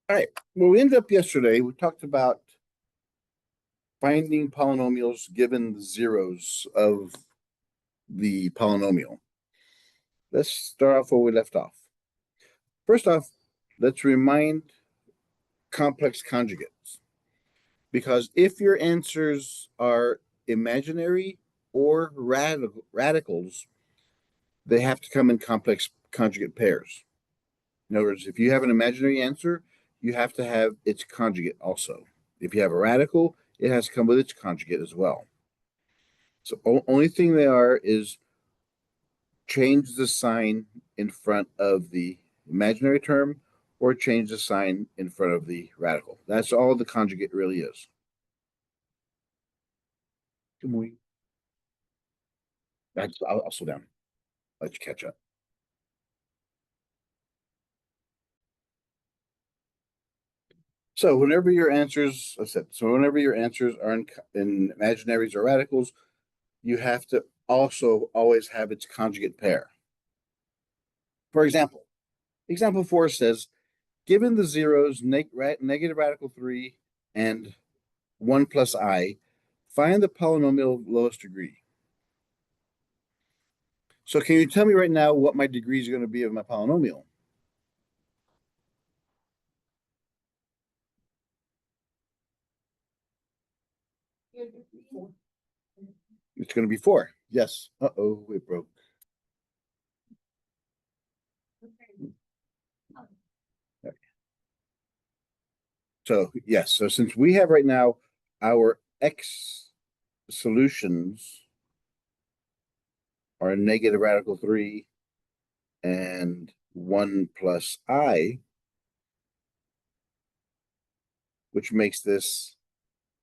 All right. Well, we ended up yesterday. We talked about finding polynomials given the zeros of the polynomial. Let's start off where we left off. First off, let's remind complex conjugates. Because if your answers are imaginary or radicals, they have to come in complex conjugate pairs. In other words, if you have an imaginary answer, you have to have its conjugate also. If you have a radical, it has to come with its conjugate as well. So only thing they are is change the sign in front of the imaginary term or change the sign in front of the radical. That's all the conjugate really is. Good morning. I'll slow down. Let you catch up. So whenever your answers, whenever your answers are in imaginaries or radicals, you have to also always have its conjugate pair. For example, example 4 says, given the zeros negative radical 3 and 1 plus I, find the polynomial of lowest degree. So can you tell me right now what my degrees are going to be of my polynomial? It's going to be 4. Yes. Uh-oh, it broke. So yes, so since we have right now our x solutions are negative radical 3 and 1 plus I, which makes this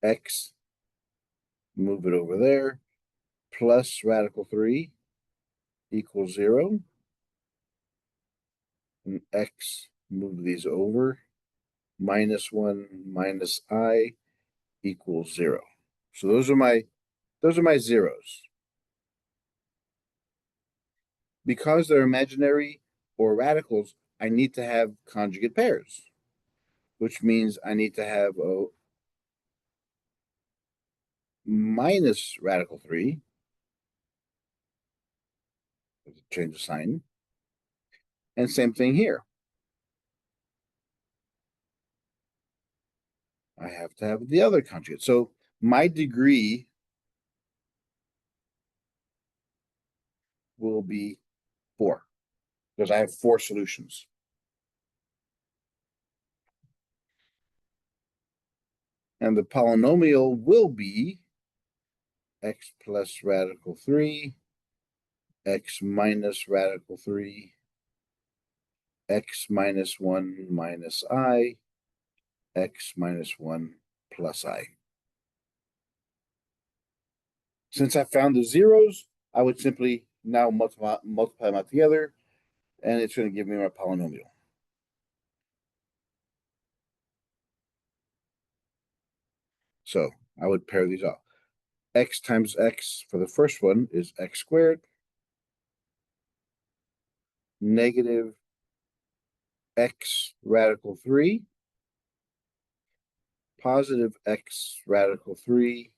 x, move it over there, plus radical 3 equals 0. And x, move these over, minus 1 minus I equals 0. So those are my zeros. Because they're imaginary or radicals, I need to have conjugate pairs, which means I need to have a minus radical 3. Change the sign. And same thing here. I have to have the other conjugate. So my degree will be 4 because I have 4 solutions. And the polynomial will be x plus radical 3, x minus radical 3, x minus 1 minus I, x minus 1 plus I. Since I found the zeros, I would simply now multiply them out together, and it's going to give me my polynomial. So I would pair these off. X times x for the first one is x squared, negative x radical 3, positive x radical 3,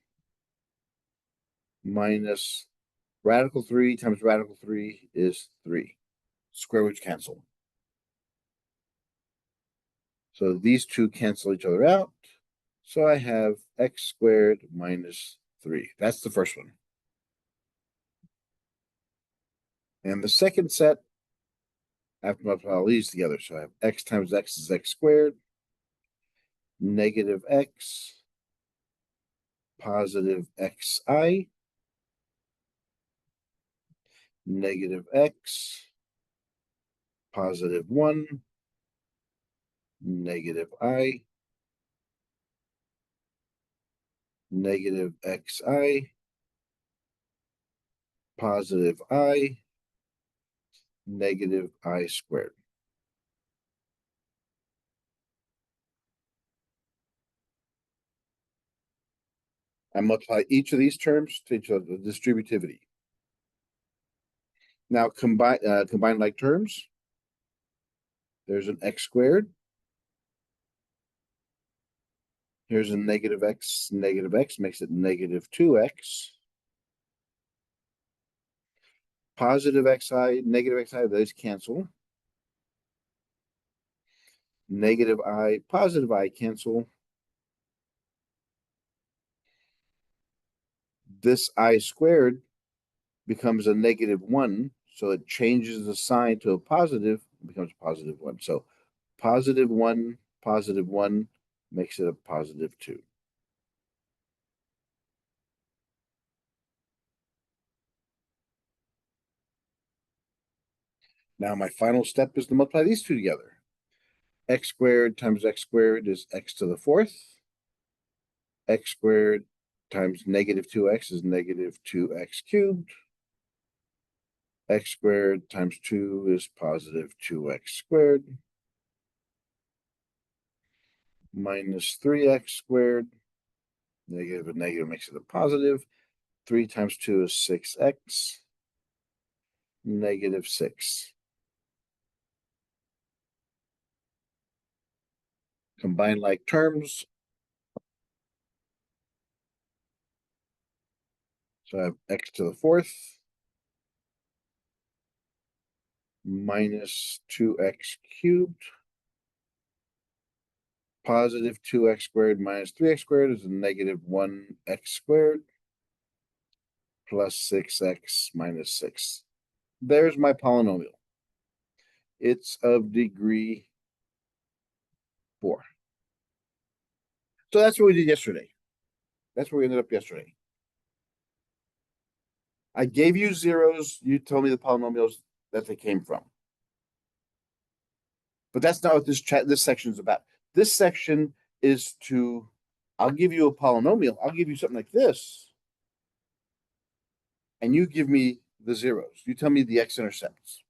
minus radical 3 times radical 3 is 3. Square roots cancel. So these two cancel each other out. So I have x squared minus 3. That's the first one. And the second set, I have to multiply all these together. So I have x times x is x squared, negative x, positive xi, negative x, positive 1, negative I, negative xi, positive I, negative I squared. I multiply each of these terms to each other, the distributivity. Now combine like terms. There's an x squared Here's a negative x makes it negative 2x. Positive xi, negative xi, those cancel. Negative I, positive I cancel. This I squared becomes a negative 1, so it changes the sign to a positive, it becomes a positive 1. So positive 1 makes it a positive 2. Now my final step is to multiply these two together. X squared times x squared is x to the fourth. X squared times negative 2x is negative 2x cubed. X squared times 2 is positive 2x squared. Minus 3x squared. Negative and negative makes it a positive. 3 times 2 is 6x. Negative 6. Combine like terms. So I have x to the fourth minus 2x cubed. Positive 2x squared minus 3x squared is a negative 1x squared plus 6x minus 6. There's my polynomial. It's of degree 4. So that's what we did yesterday. That's where we ended up yesterday. I gave you zeros. You told me the polynomials that they came from. But that's not what this section is about. This section is to, I'll give you a polynomial. I'll give you something like this. And you give me the zeros. You tell me the x-intercepts.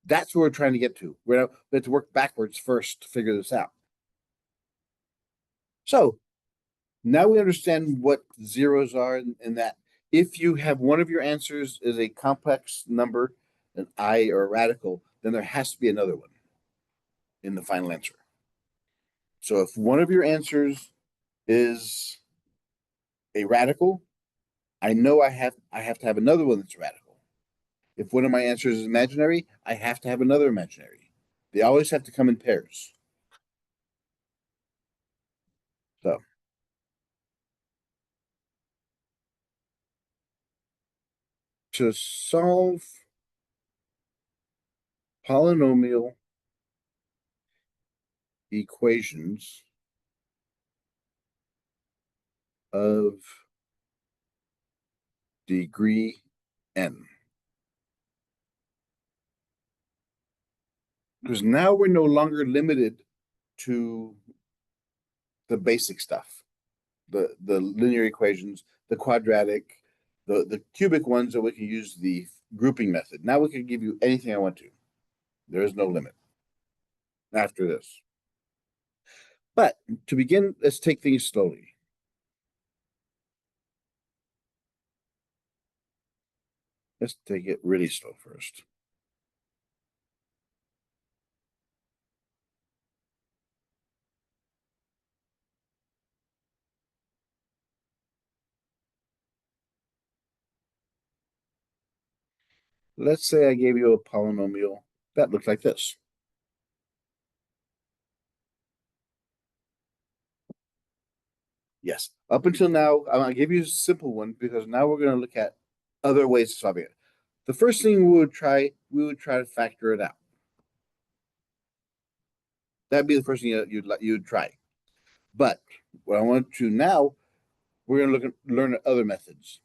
That's what we're trying to get to. We have to work backwards first to figure this out. So now we understand what zeros are, and that if you have one of your answers is a complex number, an I or a radical, then there has to be another one in the final answer. So if one of your answers is a radical, I know I have to have another one that's radical. If one of my answers is imaginary, I have to have another imaginary. They always have to come in pairs. So to solve polynomial equations of degree n. Because now we're no longer limited to the basic stuff, the linear equations, the quadratic, the cubic ones that we can use the grouping method. Now we can give you anything I want to. There is no limit after this. But to begin, let's take things slowly. Let's take it really slow first. Let's say I gave you a polynomial that looked like this. Yes, up until now, I'm gonna give you a simple one because now we're gonna look at other ways of solving it. The first thing we would try to factor it out. That'd be the first thing you'd try. But what I want to now, we're gonna learn other methods.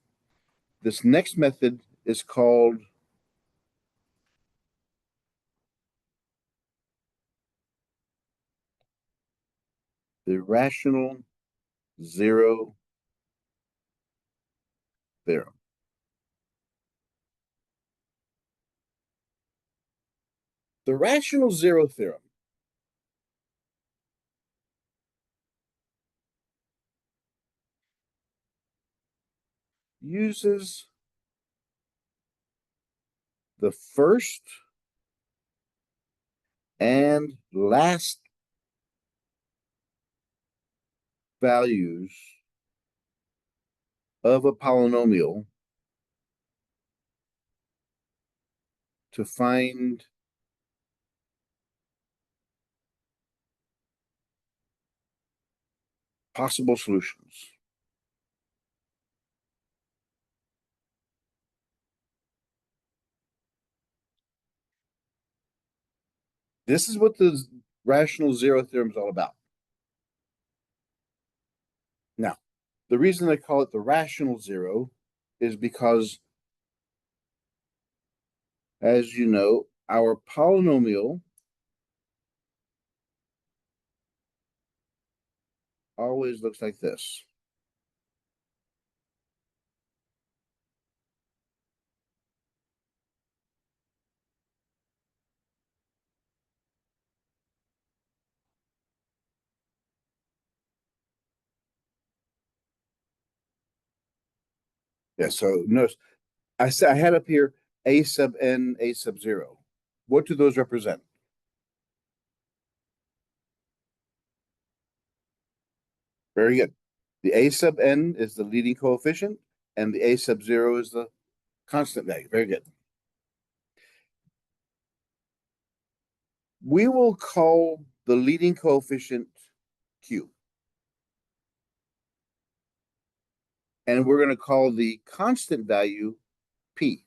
This next method is called the rational zero theorem. The rational zero theorem uses the first and last values of a polynomial to find possible solutions. This is what the rational zero theorem is all about. Now, the reason I call it the rational zero is because, as you know, our polynomial always looks like this. Yeah, so notice I said I had up here a sub n, a sub 0. What do those represent? Very good. The a sub n is the leading coefficient, and the a sub 0 is the constant value. Very good. We will call the leading coefficient q. And we're going to call the constant value p.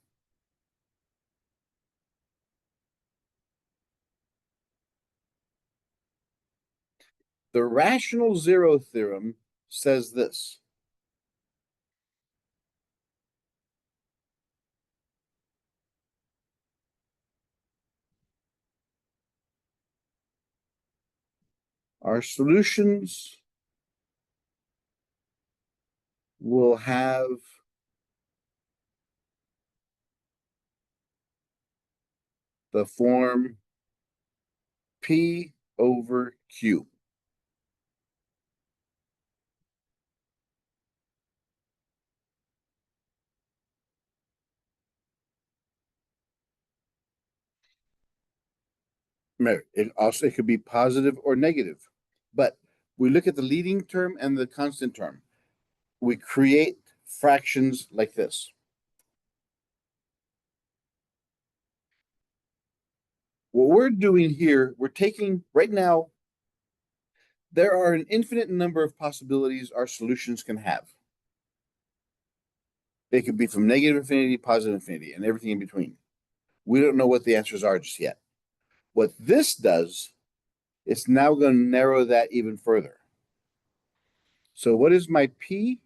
The rational zero theorem says this. Our solutions will have the form P over Q. It could be positive or negative, but we look at the leading term and the constant term. We create fractions like this. What we're doing here, we're taking right now, there are an infinite number of possibilities our solutions can have. They could be from negative infinity, positive infinity, and everything in between. We don't know what the answers are just yet. What this does, it's now going to narrow that even further. So what is my P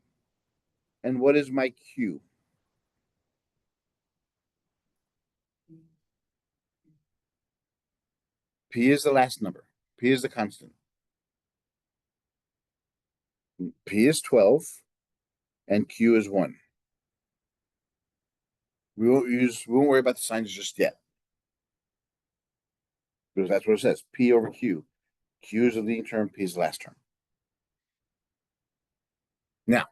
and what is my Q? P is the last number. P is the constant. P is 12 and Q is 1. We won't worry about the signs just yet. Because that's what it says. P over Q. Q is the leading term, P is the last term. Now,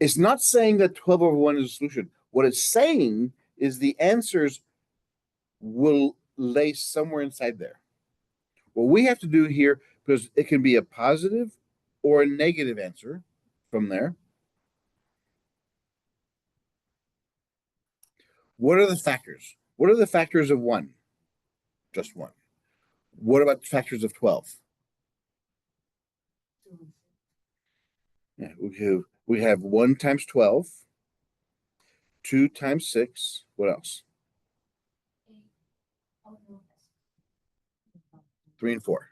it's not saying that 12 over 1 is a solution. What it's saying is the answers will lay somewhere inside there. What we have to do here, because it can be a positive or a negative answer from there. What are the factors? What are the factors of 1? Just 1. What about the factors of 12? Yeah, we have 1 times 12, 2 times 6. What else? 3 and 4.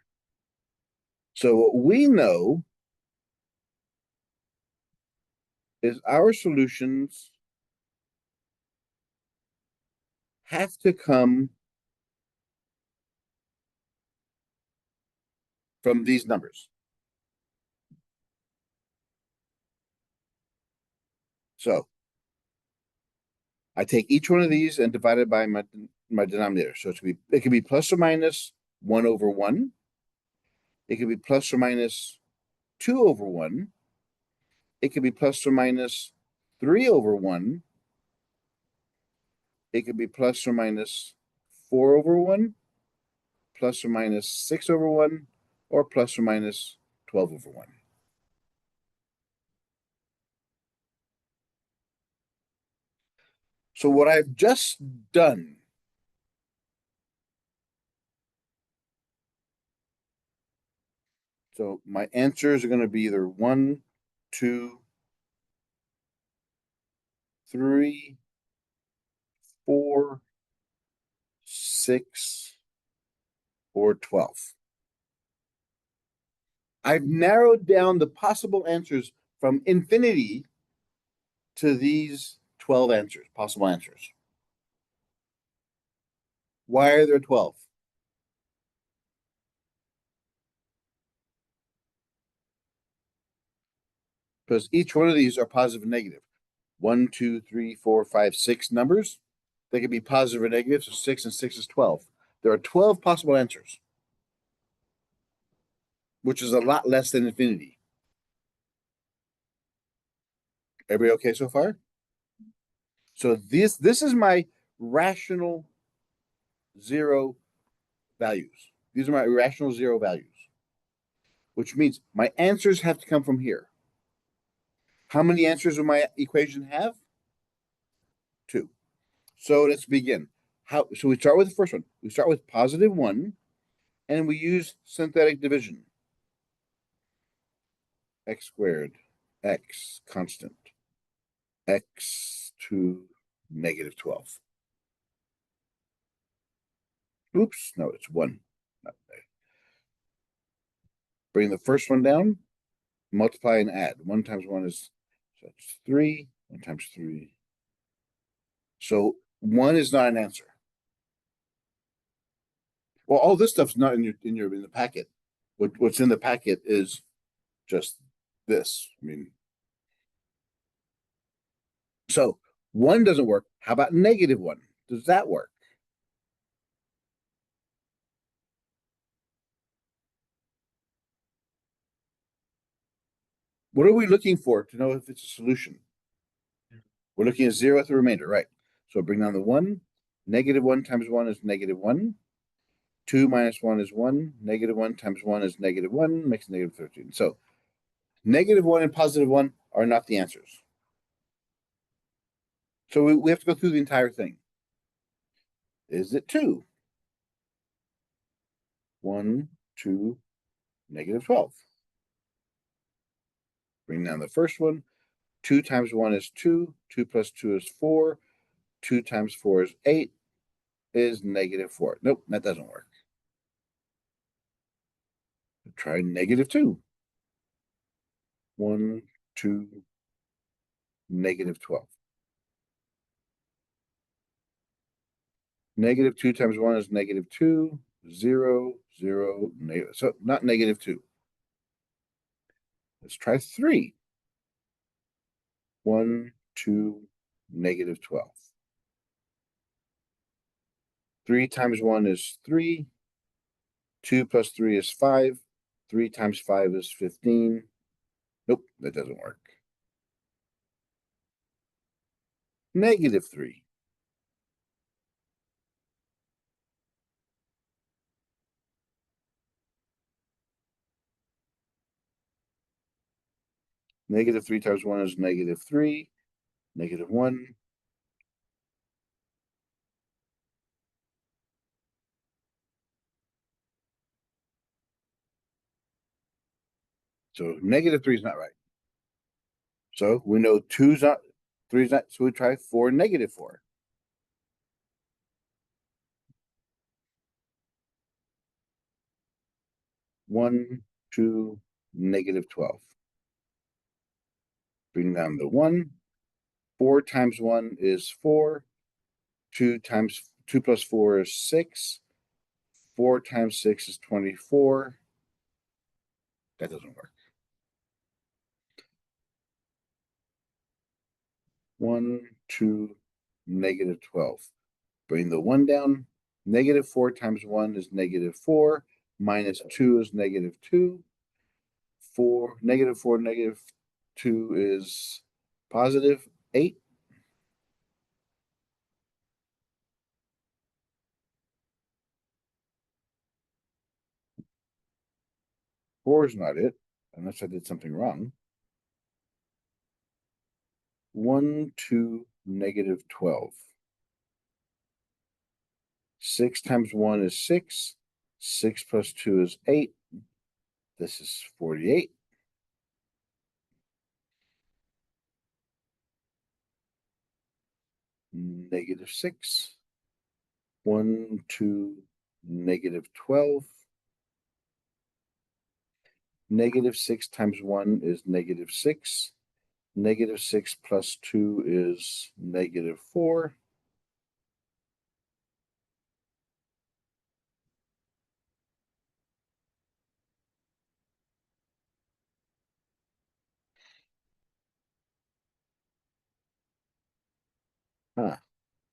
So what we know is our solutions have to come from these numbers. So I take each one of these and divide it by my denominator. So it could be plus or minus 1 over 1. It could be plus or minus 2 over 1. It could be plus or minus 3 over 1. It could be plus or minus 4 over 1, plus or minus 6 over 1, or plus or minus 12 over 1. So what I've just done, so my answers are going to be either 1, 2, 3, 4, 6, or 12. I've narrowed down the possible answers from infinity to these 12 answers, possible answers. Why are there 12? Because each one of these are positive and negative. 1, 2, 3, 4, 5, 6 numbers. They can be positive or negative, so 6 and 6 is 12. There are 12 possible answers, which is a lot less than infinity. Everybody okay so far? So this is my rational zero values. These are my irrational zero values, which means my answers have to come from here. How many answers will my equation have? 2. So let's begin. So we start with the first one. We start with positive 1, and we use synthetic division. X squared, x constant, x to negative 12. Oops, no, it's 1. Bring the first one down, multiply and add. 1 times 1 is, so that's 3. 1 times 3. So 1 is not an answer. Well, all this stuff's not in the packet. What's in the packet is just this. I mean, so 1 doesn't work. How about negative 1? Does that work? What are we looking for to know if it's a solution? We're looking at 0 at the remainder, right? So bring down the 1. Negative 1 times 1 is negative 1. 2 minus 1 is 1. Negative 1 times 1 is negative 1, makes negative 13. So negative 1 and positive 1 are not the answers. So we have to go through the entire thing. Is it 2? 1, 2, negative 12. Bring down the first one. 2 times 1 is 2. 2 plus 2 is 4. 2 times 4 is 8. Is negative 4. Nope, that doesn't work. Try negative 2. 1, 2, negative 12. Negative 2 times 1 is negative 2. 0, 0, negative. So not negative 2. Let's try 3. 1, 2, negative 12. 3 times 1 is 3. 2 plus 3 is 5. 3 times 5 is 15. Nope, that doesn't work. Negative 3. Negative 3 times 1 is negative 3. Negative 1. So negative 3 is not right. So we know 2's not, 3's not, so we try 4, negative 4. 1, 2, negative 12. Bring down the 1. 4 times 1 is 4. 2 times 2 plus 4 is 6. 4 times 6 is 24. That doesn't work. 1, 2, negative 12. Bring the 1 down. Negative 4 times 1 is negative 4. Minus 2 is negative 2. 4, negative 4, negative 2 is positive 8. Four is not it, unless I did something wrong. 1, 2, negative 12. 6 times 1 is 6. 6 plus 2 is 8. This is 48. Negative 6. 1, 2, negative 12. Negative 6 times 1 is negative 6. Negative 6 plus 2 is negative 4.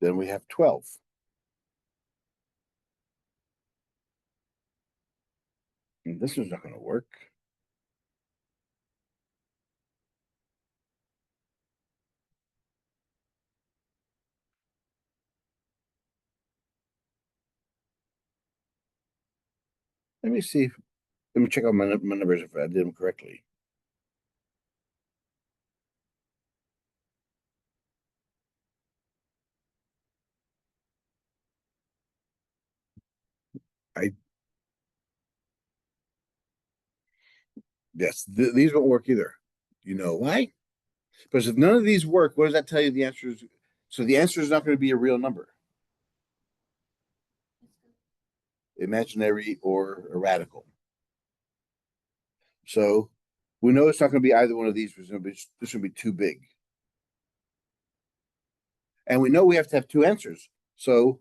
Then we have 12. And this is not going to work. Let me see. Let me check out my numbers if I did them correctly. Yes, these won't work either. You know why? Because if none of these work, what does that tell you the answer is? So the answer is not going to be a real number. Imaginary or a radical. So we know it's not going to be either one of these. This would be too big. And we know we have to have two answers. So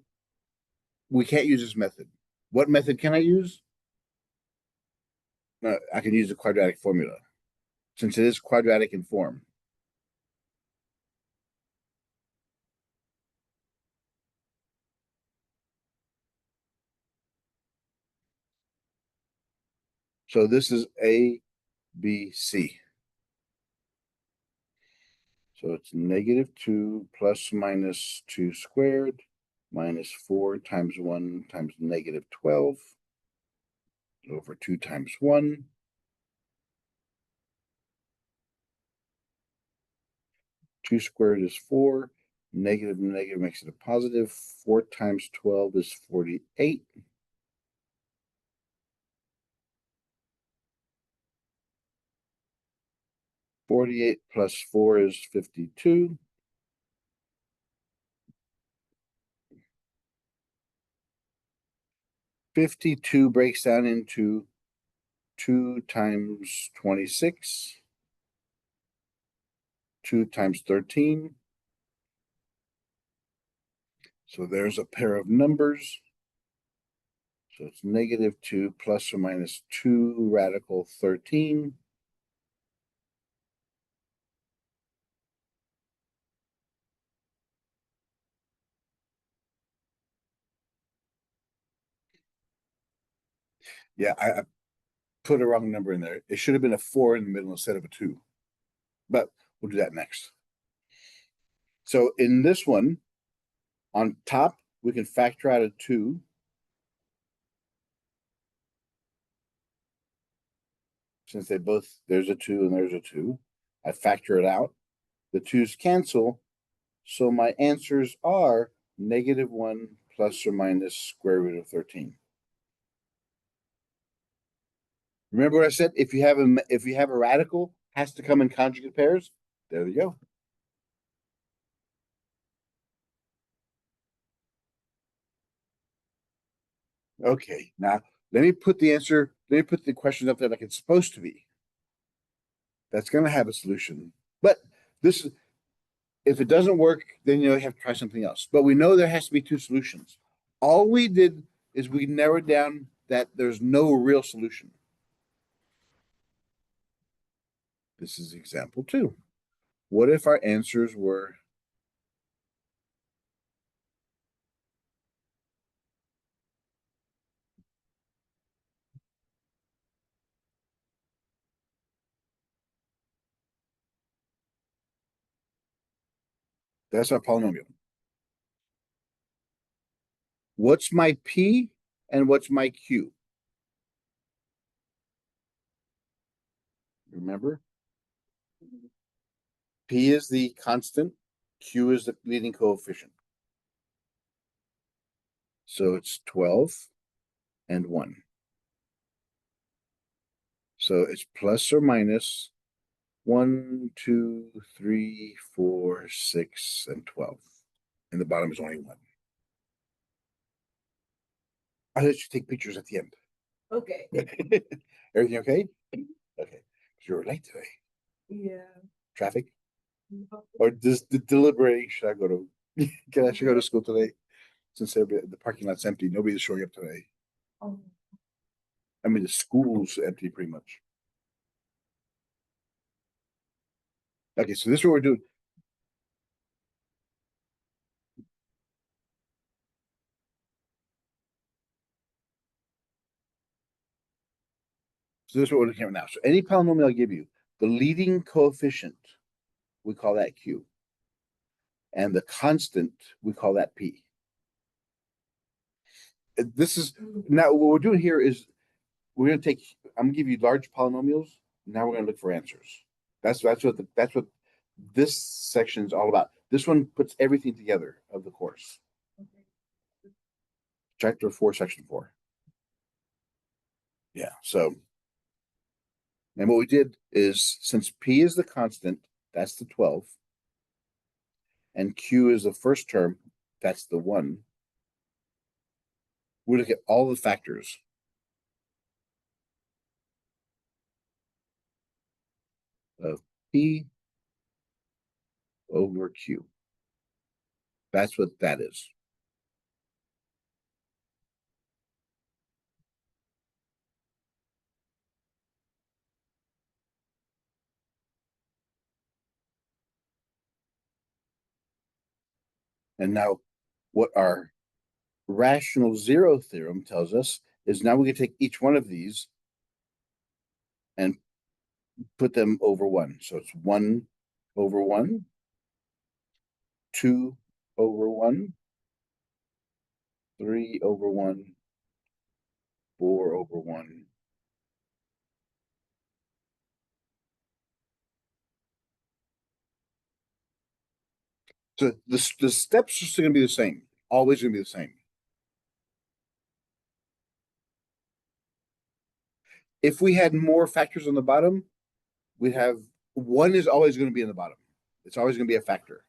we can't use this method. What method can I use? I can use the quadratic formula since it is quadratic in form. So this is A, B, C. So it's negative 2 plus minus 2 squared minus 4 times 1 times negative 12 over 2 times 1. 2 squared is 4. Negative and negative makes it a positive. 4 times 12 is 48. +48 plus 4 is 52. '52 breaks down into 2 times 26, 2 times 13. So there's a pair of numbers. So it's negative 2 plus or minus 2 radical 13. Yeah, I put a wrong number in there. It should have been a 4 in the middle instead of a 2. But we'll do that next. So in this one, on top, we can factor out a 2. Since there's a 2 and there's a 2. I factor it out. The 2's cancel. So my answers are negative 1 plus or minus square root of 13. Remember what I said? If you have a radical, has to come in conjugate pairs. There we go. Okay, now let me put the question up there like it's supposed to be. That's going to have a solution. But this is, if it doesn't work, then you have to try something else. But we know there has to be two solutions. All we did is we narrowed down that there's no real solution. This is example 2. What if our answers were that's our polynomial. What's my P and what's my Q? Remember? P is the constant, Q is the leading coefficient. So it's 12 and 1. So it's plus or minus 1, 2, 3, 4, 6, and 12. And the bottom is only 1. I'll let you take pictures at the end. Okay. Everything okay? Okay. You're late today. Yeah. Traffic? Or does the deliberating, should I go to, can I actually go to school today? Since the parking lot's empty, nobody's showing up today. Oh. I mean, the school's empty pretty much. Okay, so this is what we're doing. So this is what we're looking at now. So any polynomial I give you, the leading coefficient, we call that Q. And the constant, we call that P. This is, now what we're doing here is we're going to take, I'm going to give you large polynomials. Now we're going to look for answers. That's what this section is all about. This one puts everything together of the course. Chapter 4, section 4. Yeah, so, and what we did is, since P is the constant, that's the 12, and Q is the first term, that's the 1. We look at all the factors. Of P over Q. That's what that is. And now what our rational zero theorem tells us is now we can take each one of these and put them over 1. So it's 1 over 1, 2 over 1, 3 over 1, 4 over 1. So the steps are still going to be the same, always going to be the same. If we had more factors on the bottom, we'd have 1 is always going to be in the bottom. It's always going to be a factor.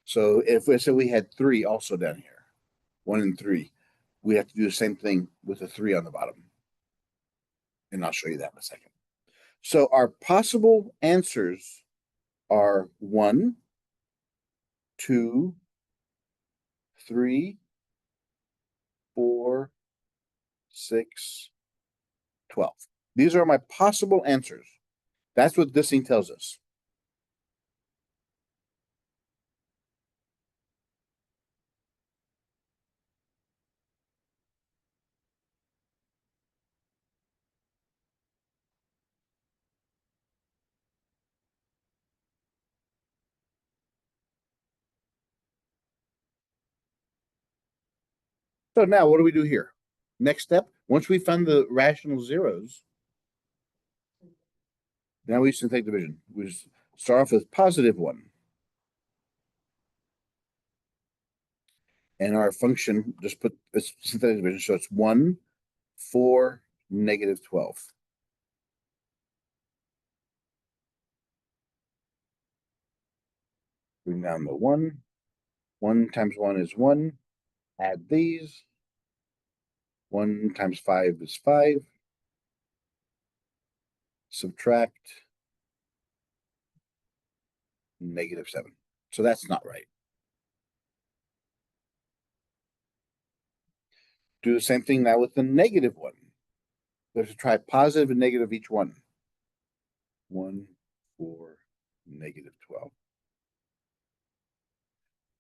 So if we said we had 3 also down here, 1 and 3, we have to do the same thing with the 3 on the bottom. And I'll show you that in a second. So our possible answers are 1, 2, 3, 4, 6, 12. These are my possible answers. That's what this thing tells us. So now what do we do here? Next step, once we found the rational zeros, now we synthetic division. We just start off with positive 1. And our function, just put this synthetic division, so it's 1, 4, negative 12. Bring down the 1. 1 times 1 is 1. Add these. 1 times 5 is 5. Subtract negative 7. So that's not right. Do the same thing now with the negative 1. We have to try positive and negative each one. 1, 4, negative 12.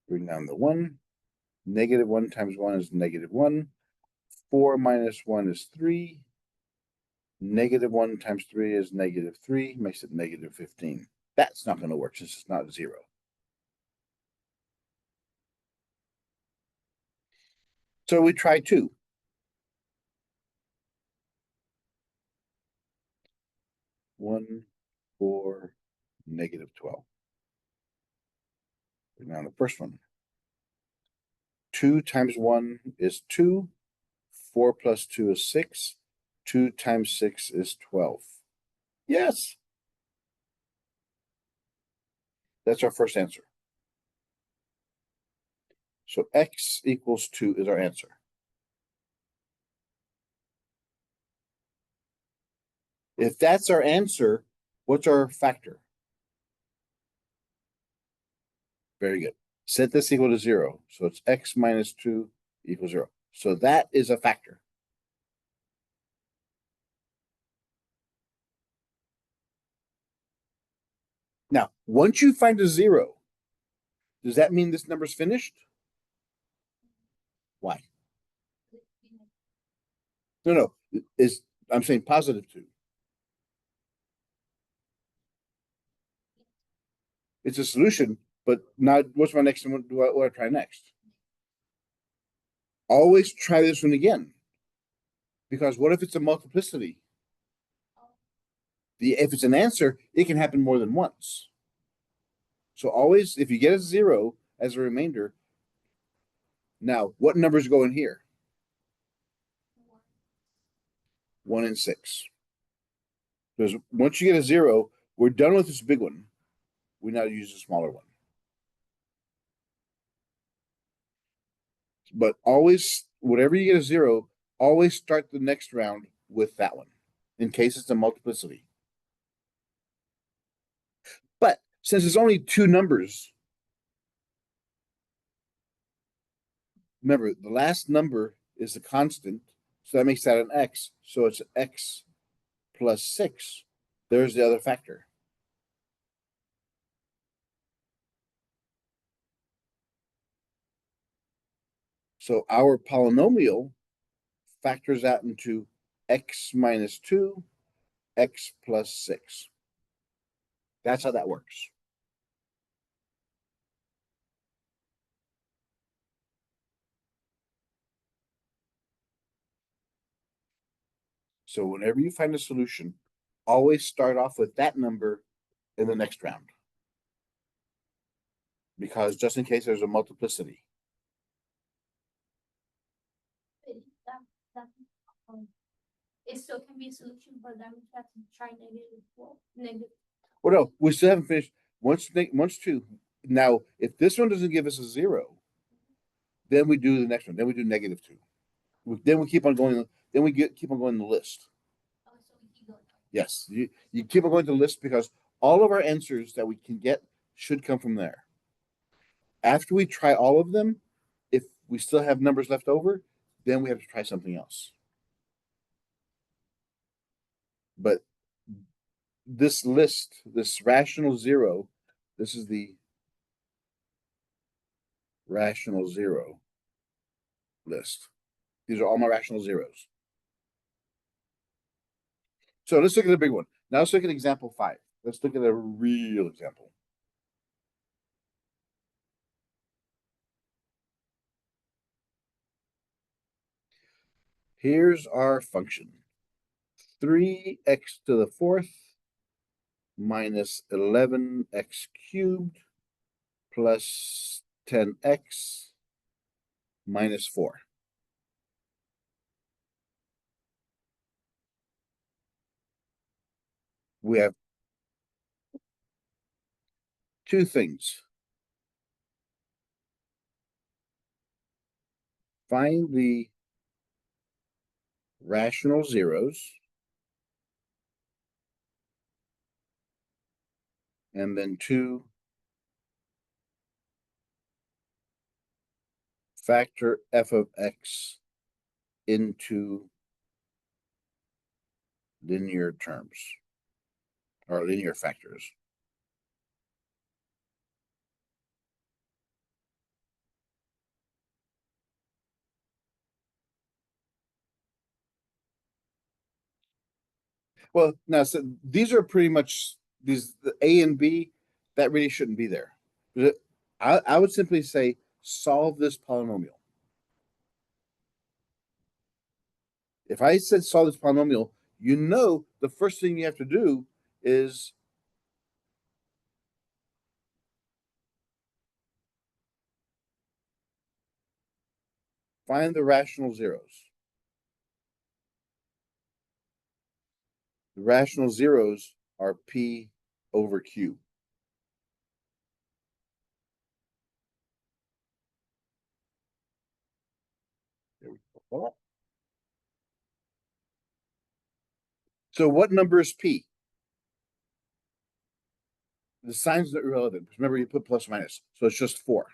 Bring down the 1. Negative 1 times 1 is negative 1. 4 minus 1 is 3. Negative 1 times 3 is negative 3. Makes it negative 15. That's not going to work since it's not 0. So we try 2. 1, 4, negative 12. Now the first one. 2 times 1 is 2. 4 plus 2 is 6. 2 times 6 is 12. Yes. That's our first answer. So x equals 2 is our answer. If that's our answer, what's our factor? Very good. Set this equal to 0. So it's x minus 2 equals 0. So that is a factor. Now, once you find a 0, does that mean this number's finished? Why? No. I'm saying positive 2. It's a solution, but now what's my next one? What do I try next? Always try this one again. Because what if it's a multiplicity? If it's an answer, it can happen more than once. So always, if you get a 0 as a remainder, now what numbers go in here? 1 and 6. Because once you get a 0, we're done with this big one. We now use a smaller one. But always, whatever you get a 0, always start the next round with that one, in case it's a multiplicity. But since it's only 2 numbers, remember, the last number is the constant, so that makes that an x. So it's x plus 6. There's the other factor. So our polynomial factors out into x minus 2, x plus 6. That's how that works. So whenever you find a solution, always start off with that number in the next round. Because just in case there's a multiplicity. It still can be a solution, but then we have to try negative. Well, negative. Well, no, we still haven't finished. Once 2. Now, if this one doesn't give us a 0, then we do the next one. Then we do negative 2. Then we keep on going. Then we keep on going the list. Oh, so we keep going. Yes, you keep on going to the list because all of our answers that we can get should come from there. After we try all of them, if we still have numbers left over, then we have to try something else. But this list, this rational 0, this is the rational 0 list. These are all my rational zeros. So let's look at the big one. Now let's look at example 5. Let's look at a real example. Here's our function. 3x to the 4th minus 11x cubed plus 10x minus 4. We have 2 things. Find the rational zeros, and then 2, factor f of x into linear terms, or linear factors. Well, now, so these are pretty much the A and B, that really shouldn't be there. I would simply say solve this polynomial. If I said solve this polynomial, you know the first thing you have to do is Find the rational zeros. The rational zeros are P over Q. There we go. So what number is P? The sign's not irrelevant. Remember, you put plus or minus, so it's just 4.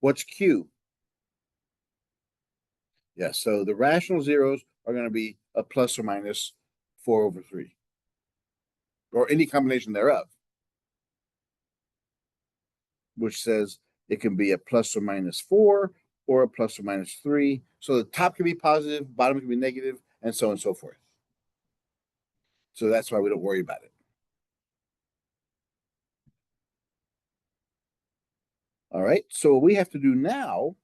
What's Q? Yeah, so the rational zeros are going to be a plus or minus 4 over 3, or any combination thereof, which says it can be a plus or minus 4 or a plus or minus 3. So the top can be positive, bottom can be negative, and so on and so forth. So that's why we don't worry about it. All right, so what we have to do now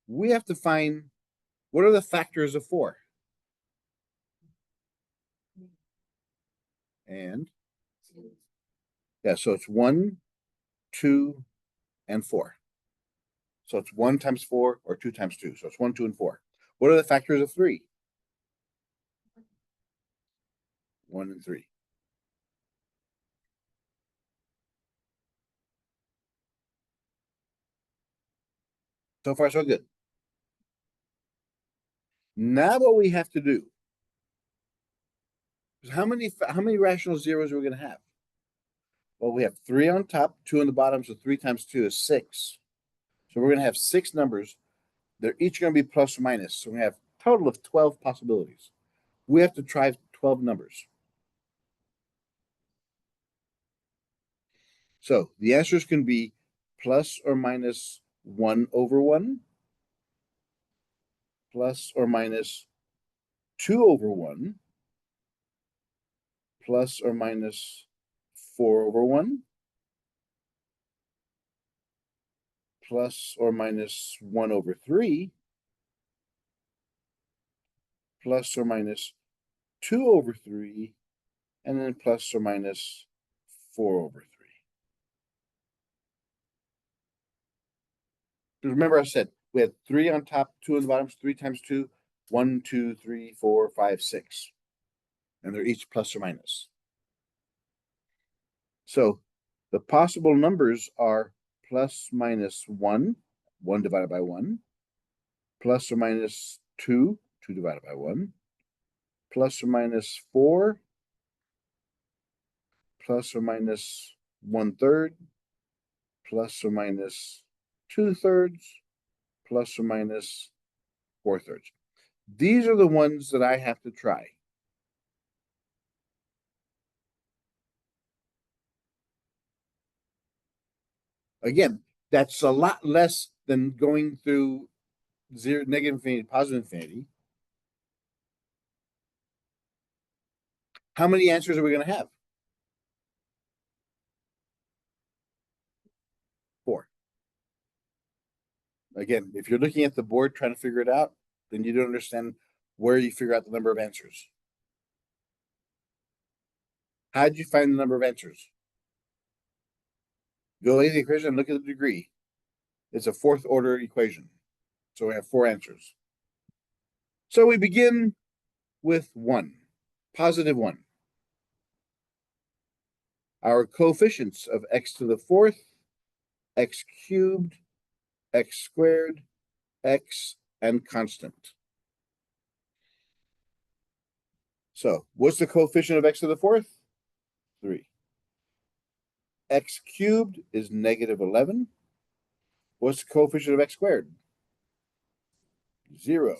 we have to find what are the factors of 4. And yeah, so it's 1, 2, and 4. So it's 1 times 4 or 2 times 2. So it's 1, 2, and 4. What are the factors of 3? 1 and 3. So far, so good. Now what we have to do is how many rational zeros are we going to have? Well, we have 3 on top, 2 on the bottom, so 3 times 2 is 6. So we're going to have 6 numbers. They're each going to be plus or minus. So we have a total of 12 possibilities. We have to try 12 numbers. So the answers can be plus or minus 1 over 1, plus or minus 2 over 1, plus or minus 4 over 1, plus or minus 1 over 3, plus or minus 2 over 3, and then plus or minus 4 over 3. Remember I said we had 3 on top, 2 on the bottom, 3 times 2, 1, 2, 3, 4, 5, 6. And they're each plus or minus. So the possible numbers are plus minus 1, 1 divided by 1, plus or minus 2, 2 divided by 1, plus or minus 4, plus or minus 1/3, plus or minus 2/3, plus or minus 4/3. These are the ones that I have to try. Again, that's a lot less than going through zero, negative infinity, positive infinity. How many answers are we going to have? 4. Again, if you're looking at the board trying to figure it out, then you don't understand where you figure out the number of answers. How did you find the number of answers? Go to the equation and look at the degree. It's a 4th order equation. So we have 4 answers. So we begin with 1, positive 1. Our coefficients of x to the 4th, x cubed, x squared, x, and constant. So what's the coefficient of x to the 4th? 3. X cubed is negative 11. What's the coefficient of x squared? 0.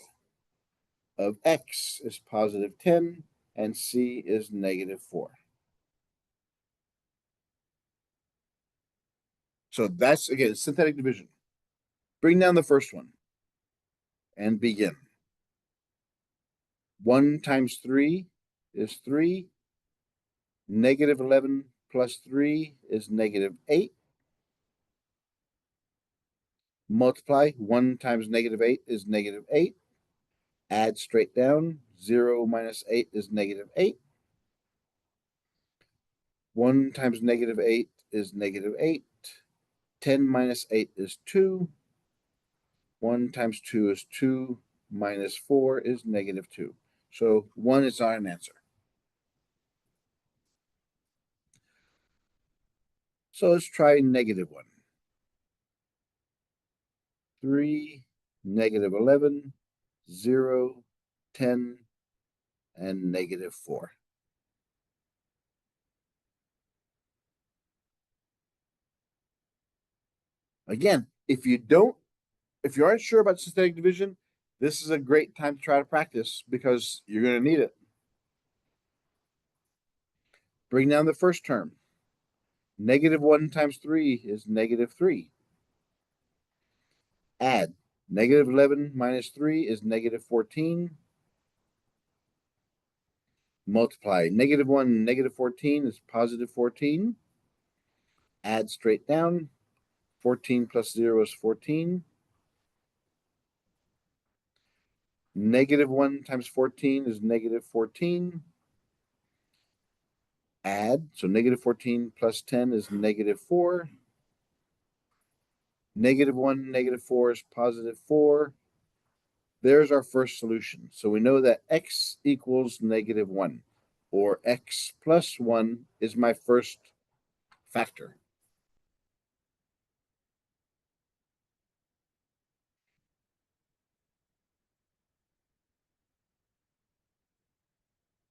Of x is positive 10, and c is negative 4. So that's, again, synthetic division. Bring down the first one and begin. 1 times 3 is 3. Negative 11 plus 3 is negative 8. Multiply. 1 times negative 8 is negative 8. Add straight down. 0 minus 8 is negative 8. 1 times negative 8 is -8. 10 minus 8 is 2. 1 times 2 is 2. Minus 4 is -2. So 1 is not an answer. So let's try -1. 3, -11, 0, 10, and -4. Again, if you aren't sure about synthetic division, this is a great time to try to practice because you're going to need it. Bring down the first term. -1 times 3 is -3. Add. -11 minus 3 is -14. Multiply. -1, -14 is +14. Add straight down. 14 plus 0 is 14. -1 times 14 is -14. Add. So -14 plus 10 is -4. -1, -4 is +4. There's our first solution. So we know that x equals -1, or x plus 1 is my first factor.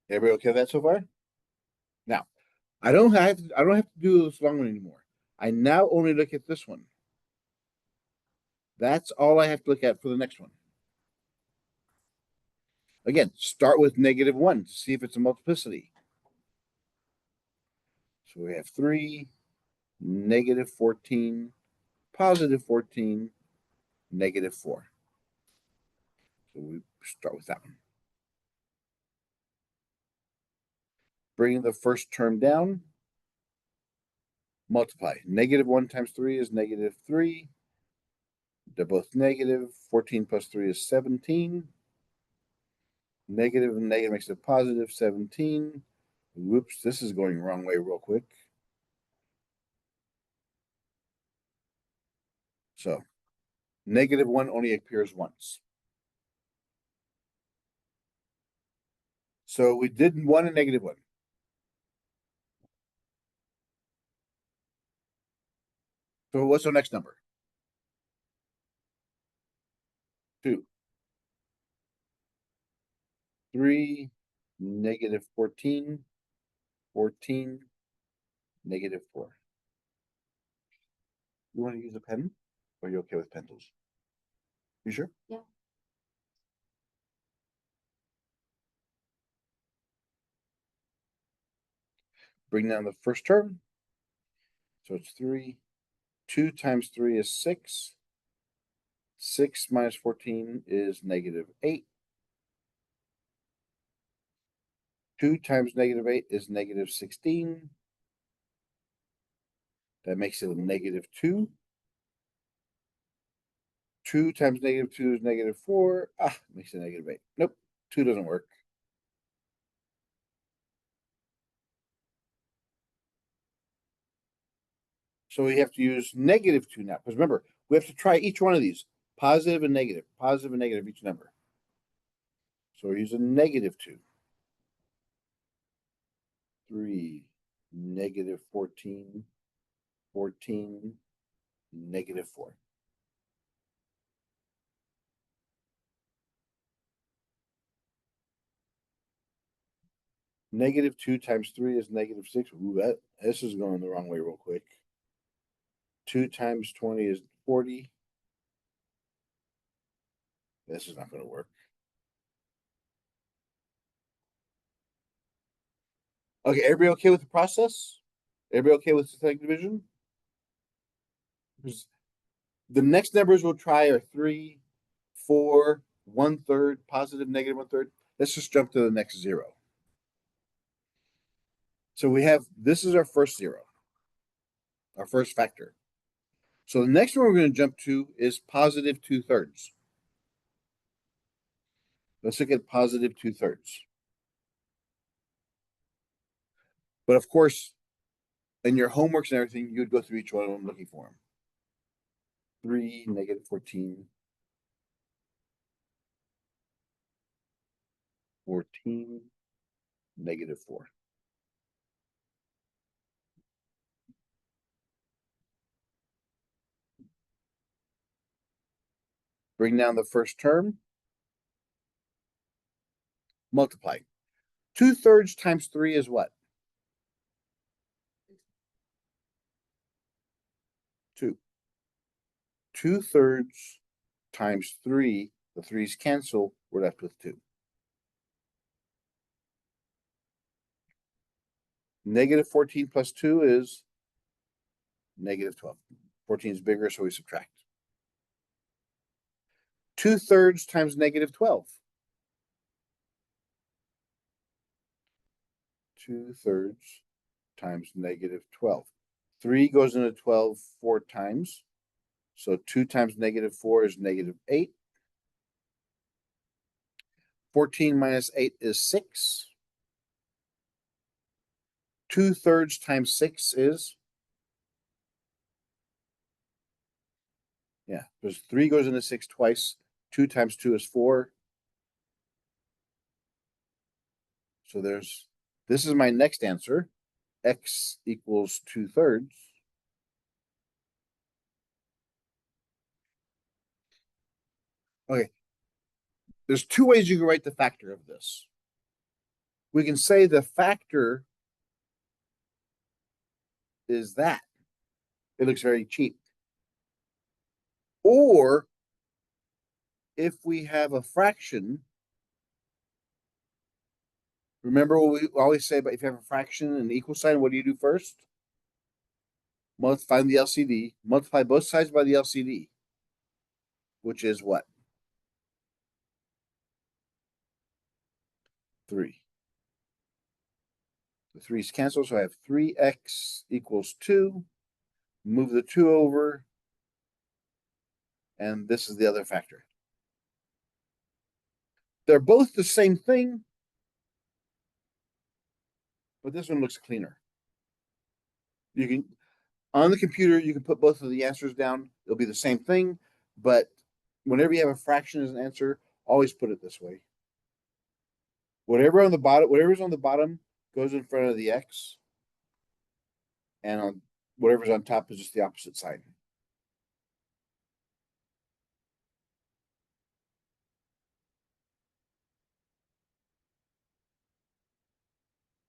Everybody okay with that so far? Now, I don't have to do this long one anymore. I now only look at this one. That's all I have to look at for the next one. Again, start with -1 to see if it's a multiplicity. So we have 3, -14, +14, -4. So we start with that one. Bringing the first term down, multiply. -1 times 3 is -3. They're both negative. 14 plus 3 is 17. Negative and negative makes it positive 17. Whoops, this is going the wrong way real quick. So -1 only appears once. So we did 1 and -1. So what's our next number? 2. 3, -14, 14, -4. You want to use a pen? Or are you okay with pencils? You sure? Yeah. Bring down the first term. So it's 3. 2 times 3 is 6. 6 minus 14 is -8. 2 times -8 is -16. That makes it a -2. 2 times -2 is -4. Makes it -8. Nope, 2 doesn't work. So we have to use -2 now, because remember, we have to try each one of these, positive and negative each number. So we're using -2. 3, -14, 14, -4. -2 times 3 is -6. Ooh, this is going the wrong way real quick. 2 times 20 is 40. This is not going to work. Okay, everybody okay with the process? Everybody okay with synthetic division? Because the next numbers we'll try are 3, 4, 1/3, positive, negative 1/3. Let's just jump to the next 0. So we have, this is our first 0, our first factor. So the next one we're going to jump to is positive 2/3. Let's look at positive 2/3. But of course, in your homeworks and everything, you'd go through each one of them looking for them. 3, -14. 14, -4. Bring down the first term. Multiply. 2/3 times 3 is what? 2. 2/3 times 3, the 3's cancel, we're left with 2. -14 plus 2 is -12. 14 is bigger, so we subtract. 2/3 times -12. 2/3 times -12. 3 goes into 12 4 times. So 2 times -4 is -8. 14 minus 8 is 6. 2/3 times 6 is, yeah, because 3 goes into 6 twice. 2 times 2 is 4. So this is my next answer. X equals 2/3. Okay. There's two ways you can write the factor of this. We can say the factor is that. It looks very cheap. Or if we have a fraction, remember what we always say about if you have a fraction and an equal sign, what do you do first? Find the LCD, multiply both sides by the LCD, which is what? 3. The 3's cancel, so I have 3x equals 2. Move the 2 over, and this is the other factor. They're both the same thing, but this one looks cleaner. You can, on the computer, you can put both of the answers down. It'll be the same thing, but whenever you have a fraction as an answer, always put it this way. Whatever's on the bottom goes in front of the x, and on whatever's on top is just the opposite side.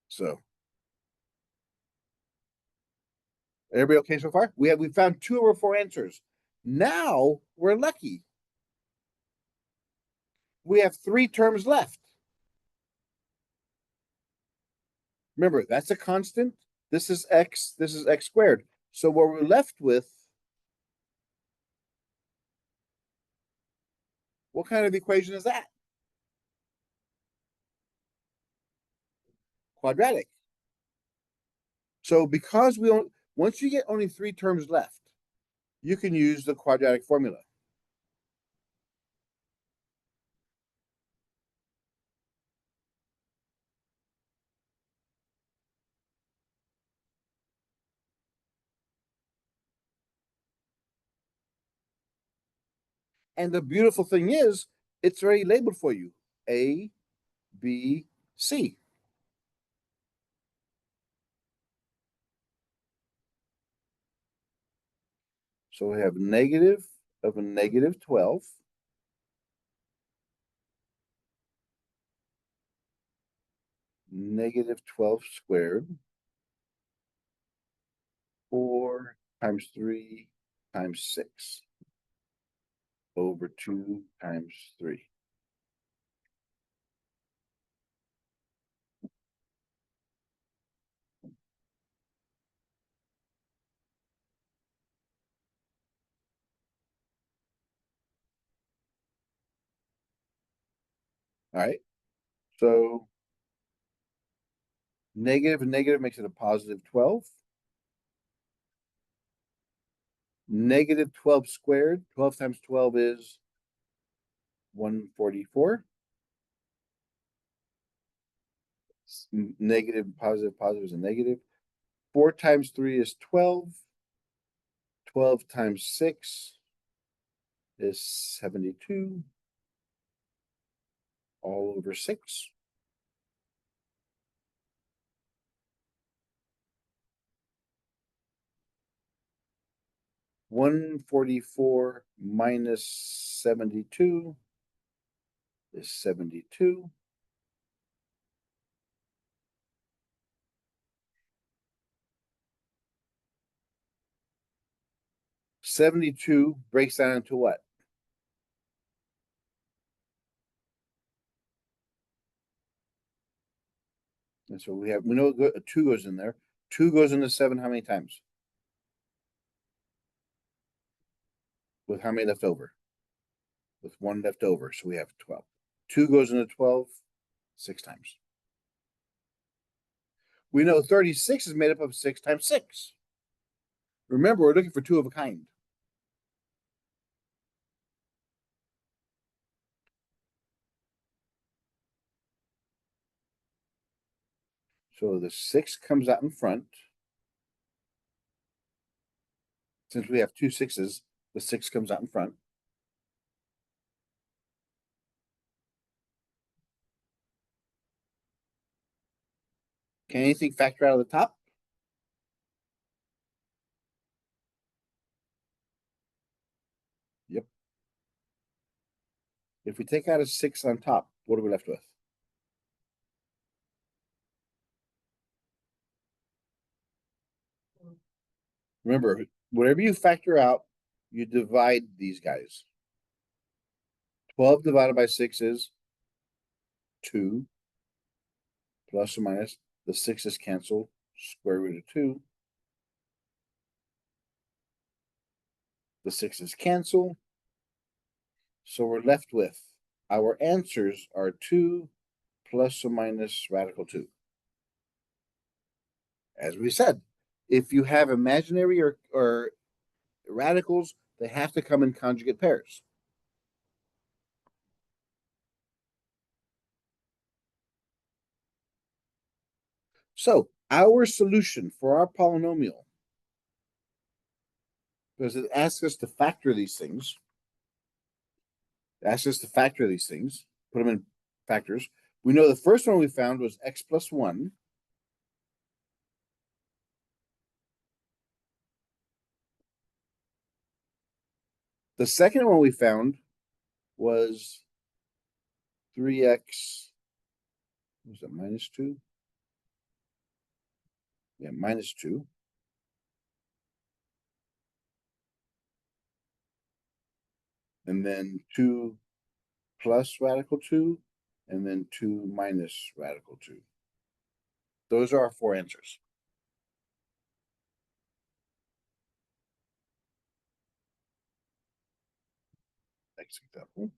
So, everybody okay so far? We found 2 over 4 answers. Now we're lucky. We have 3 terms left. Remember, that's a constant. This is x squared. So what we're left with, what kind of equation is that? Quadratic. So because once you get only 3 terms left, you can use the quadratic formula. And the beautiful thing is, it's already labeled for you. A, B, C. So we have negative of a -12. -12 squared. 4 times 3 times 6 over 2 times 3. All right. So negative and negative makes it a positive 12. -12 squared. 12 times 12 is 144. Negative, positive, positive is a negative. 4 times 3 is 12. 12 times 6 is 72. All over 6. $144 minus 72 is 72. $72 breaks down into what? And so we know a 2 goes in there. 2 goes into 7 how many times? With how many left over? With 1 left over, so we have 12. 2 goes into 12 6 times. We know 36 is made up of 6 times 6. Remember, we're looking for 2 of a kind. So the 6 comes out in front. Since we have 2 6s, the 6 comes out in front. Can anything factor out of the top? Yep. If we take out a 6 on top, what are we left with? Remember, whatever you factor out, you divide these guys. 12 divided by 6 is 2. Plus or minus, the 6 is canceled. Square root of 2. The 6 is canceled. So we're left with, our answers are 2 plus or minus radical 2. As we said, if you have imaginary or radicals, they have to come in conjugate pairs. So our solution for our polynomial, because it asks us to factor these things, put them in factors. We know the first one we found was x plus 1. The second one we found was 3x, was that minus 2? Yeah, minus 2. And then 2 plus radical 2, and then 2 minus radical 2. Those are our 4 answers. Next example.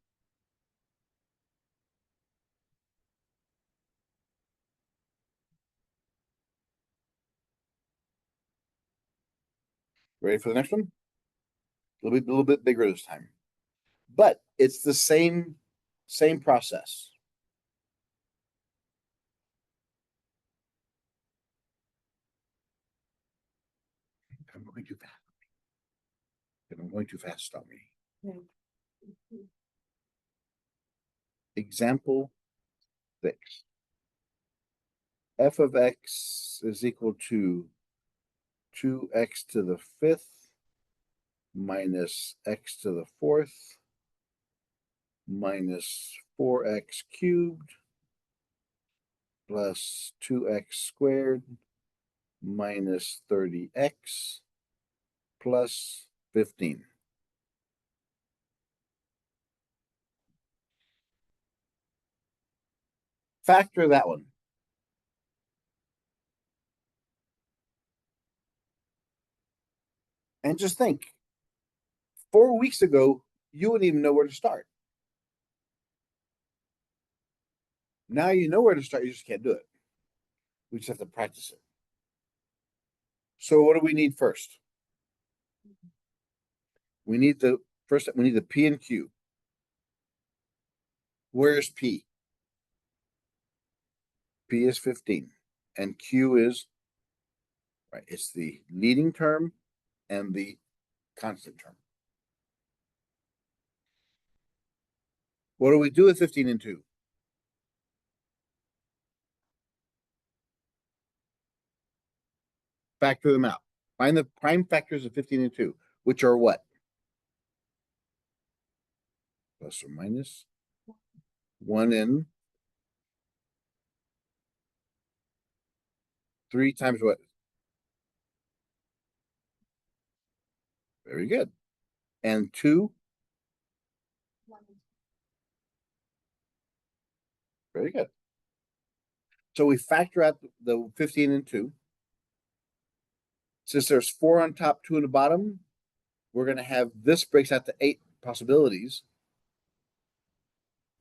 Ready for the next one? A little bit bigger this time. But it's the same process. I'm going too fast. If I'm going too fast, stop me. Example 6. F of x is equal to 2x to the 5th minus x to the 4th minus 4x cubed plus 2x squared minus 30x plus 15. Factor that one. And just think, 4 weeks ago, you wouldn't even know where to start. Now you know where to start, you just can't do it. We just have to practice it. So what do we need first? We need the P and Q. Where's P? P is 15 and Q is Right, it's the leading term and the constant term. What do we do with 15 and 2? Factor them out. Find the prime factors of 15 and 2, which are what? Plus or minus 1 and 3 times what? Very good. And 2? Very good. So we factor out the 15 and 2. Since there's 4 on top, 2 on the bottom, we're going to have this breaks out to 8 possibilities.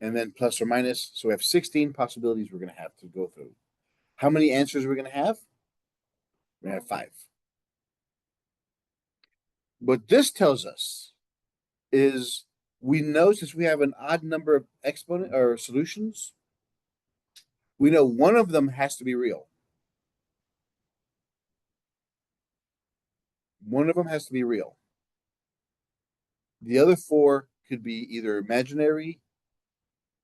And then plus or minus. So we have 16 possibilities we're going to have to go through. How many answers are we going to have? We're going to have 5. What this tells us is we know since we have an odd number of exponent or solutions, we know one of them has to be real. One of them has to be real. The other 4 could be either imaginary,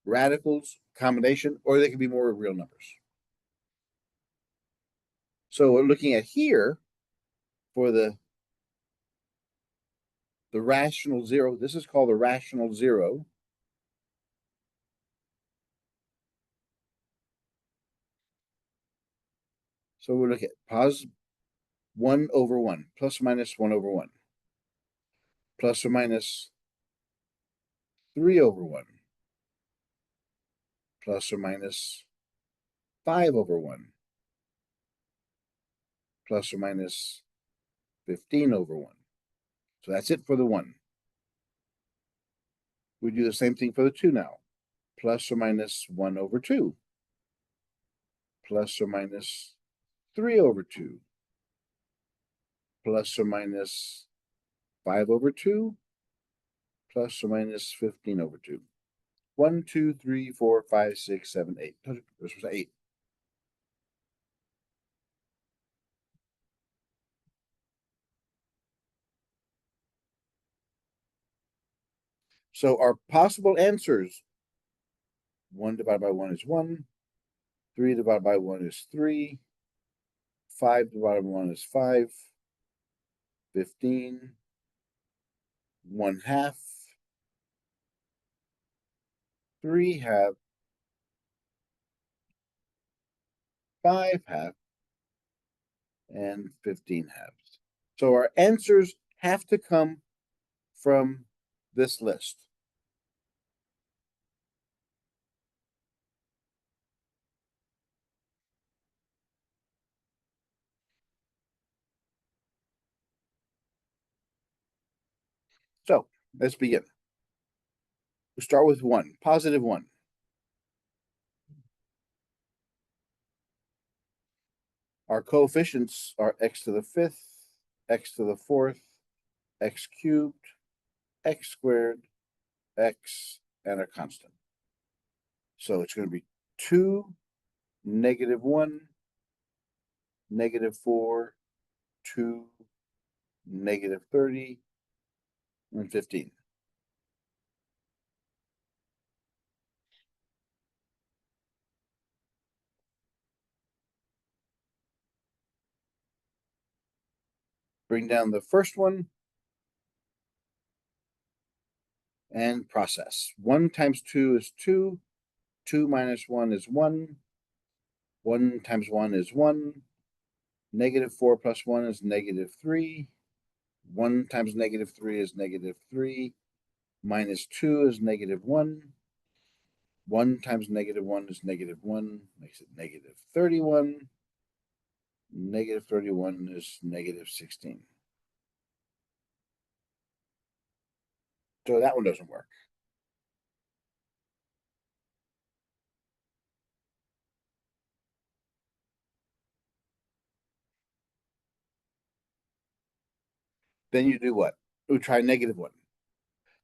radicals, combination, or they could be more real numbers. So we're looking at here for the rational 0. This is called the rational 0. So we'll look at pos 1 over 1, plus or minus 1 over 1, plus or minus 3 over 1, plus or minus 5 over 1, plus or minus 15 over 1. So that's it for the 1. We do the same thing for the 2 now. Plus or minus 1 over 2, plus or minus 3 over 2, plus or minus 5 over 2, plus or minus 15 over 2. 1, 2, 3, 4, 5, 6, 7, 8. This was 8. So our possible answers, 1 divided by 1 is 1, 3 divided by 1 is 3, 5 divided by 1 is 5, 15, 1/2, 3/2, 5/2, and 15/2. So our answers have to come from this list. So let's begin. We'll start with 1, positive 1. Our coefficients are x to the 5th, x to the 4th, x cubed, x squared, x, and a constant. So it's going to be 2, -1, -4, 2, -30, and 15. Bring down the first one and process. 1 times 2 is 2. 2 minus 1 is 1. 1 times 1 is 1. -4 plus 1 is -3. 1 times -3 is -3. Minus 2 is -1. 1 times -1 is -1. Makes it -31. -31 is -16. So that one doesn't work. Then you do what? We try -1.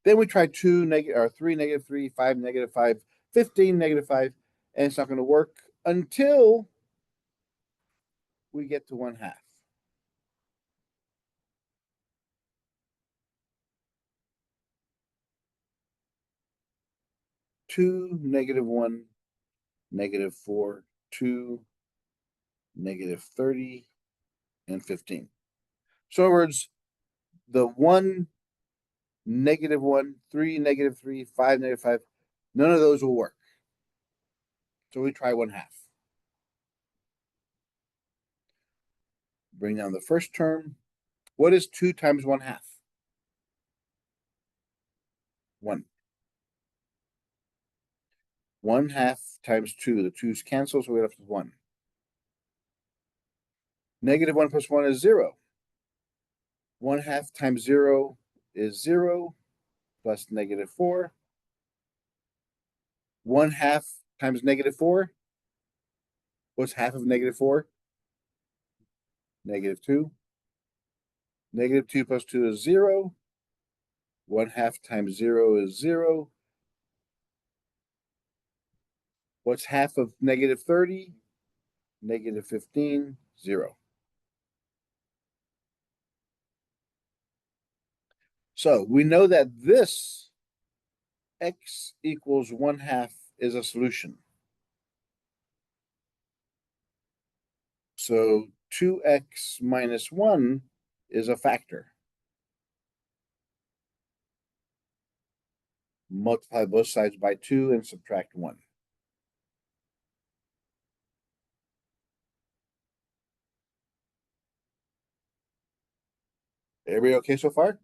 Then we try 2 negative or 3 -3, 5 -5, 15 -5, and it's not going to work until we get to 1/2. 2, -1, -4, 2, -30, and 15. So in other words, the 1, -1, 3, -3, 5, -5, none of those will work. So we try 1/2. Bring down the first term. What is 2 times 1/2? 1. 1/2 times 2. The 2's cancel, so we're left with 1. -1 plus 1 is 0. 1/2 times 0 is 0 plus -4. 1/2 times -4. What's half of -4? -2. -2 plus 2 is 0. 1/2 times 0 is 0. What's half of -30? -15, 0. So we know that this x equals 1/2 is a solution. So 2x minus 1 is a factor. Multiply both sides by 2 and subtract 1. Everybody okay so far?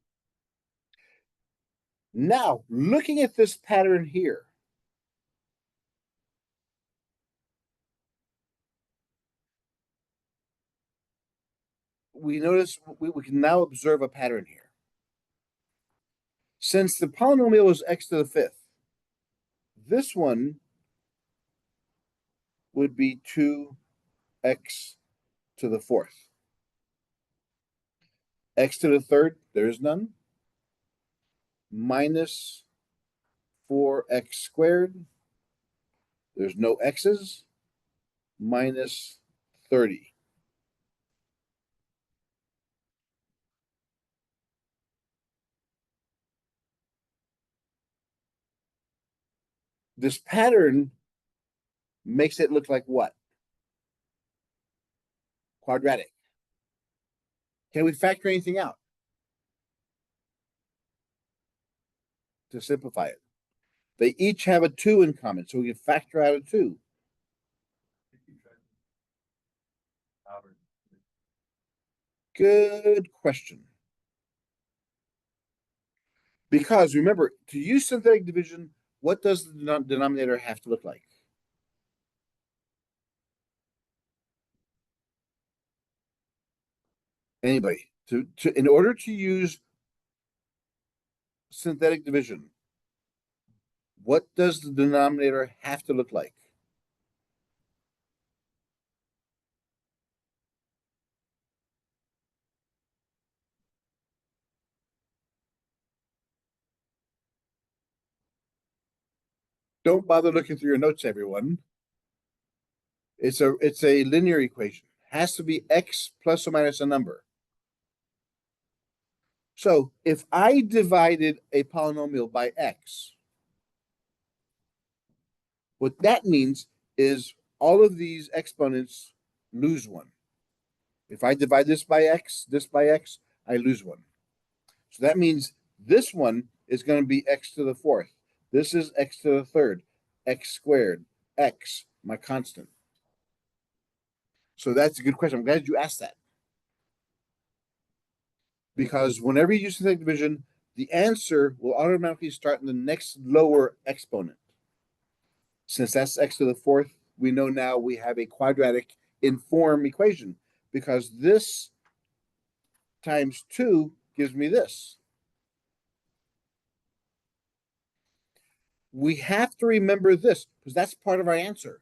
Now, looking at this pattern here, we notice we can now observe a pattern here. Since the polynomial is x to the 5th, this one would be 2x to the 4th. X to the 3rd, there is none. Minus 4x squared. There's no x's. Minus 30. This pattern makes it look like what? Quadratic. Can we factor anything out to simplify it? They each have a 2 in common, so we can factor out a 2. Good question. Because remember, to use synthetic division, what does the denominator have to look like? Anybody? In order to use synthetic division, what does the denominator have to look like? Don't bother looking through your notes, everyone. It's a linear equation. It has to be x plus or minus a number. So if I divided a polynomial by x, what that means is all of these exponents lose 1. If I divide this by x, I lose 1. So that means this one is going to be x to the 4th. This is x to the 3rd, x squared, x, my constant. So that's a good question. I'm glad you asked that. Because whenever you use synthetic division, the answer will automatically start in the next lower exponent. Since that's x to the 4th, we know now we have a quadratic in form equation because this times 2 gives me this. We have to remember this because that's part of our answer.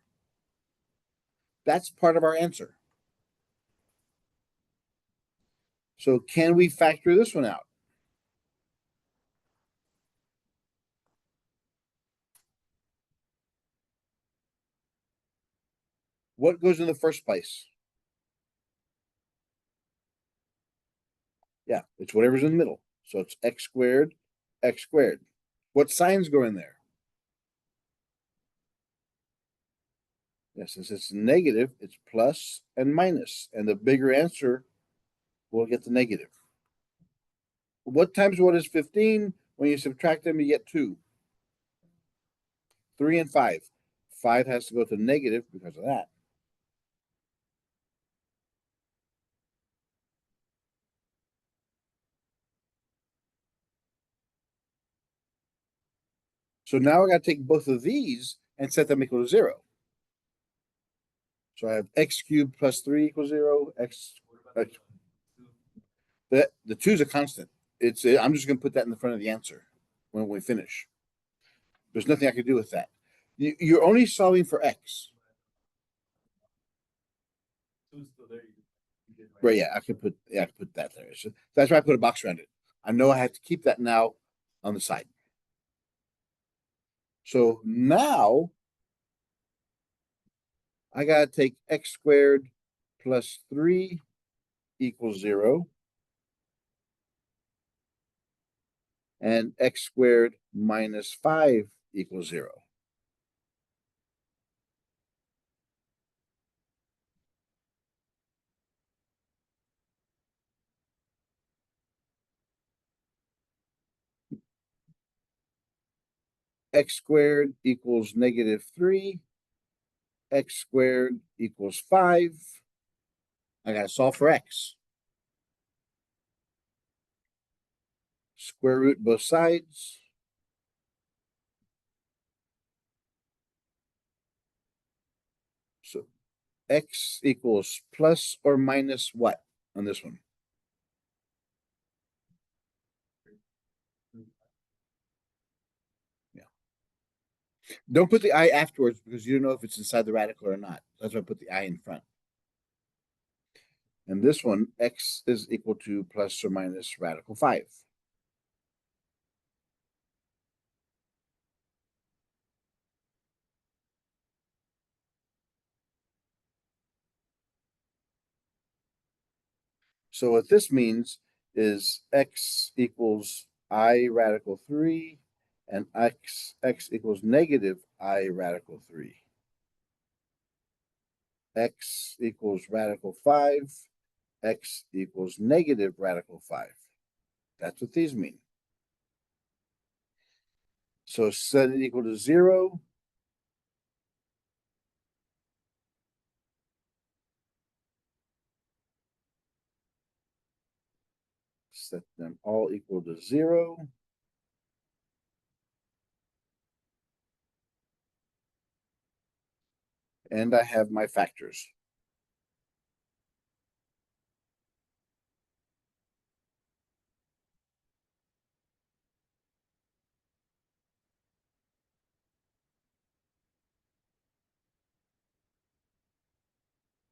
That's part of our answer. So can we factor this one out? What goes in the first place? Yeah, it's whatever's in the middle. So it's x squared, x squared. What signs go in there? Yes, since it's negative, it's plus and minus, and the bigger answer will get the negative. What times what is 15? When you subtract them, you get 2. 3 and 5. 5 has to go to negative because of that. So now I got to take both of these and set them equal to 0. So I have x cubed plus 3 equals 0. The 2 is a constant. I'm just going to put that in the front of the answer when we finish. There's nothing I can do with that. You're only solving for x. Right, yeah, I could put that there. So that's why I put a box around it. I know I have to keep that now on the side. So now I gotta take x squared plus 3 equals 0. And x squared minus 5 equals 0. X squared equals negative 3. X squared equals 5. I gotta solve for x. Square root both sides. So x equals plus or minus what on this one? Yeah. Don't put the I afterwards because you don't know if it's inside the radical or not. That's why I put the I in front. And this one, x is equal to plus or minus radical 5. So what this means is x equals I radical 3 and x equals negative I radical 3. X equals radical 5, x equals negative radical 5. That's what these mean. So set it equal to 0. Set them all equal to 0. And I have my factors.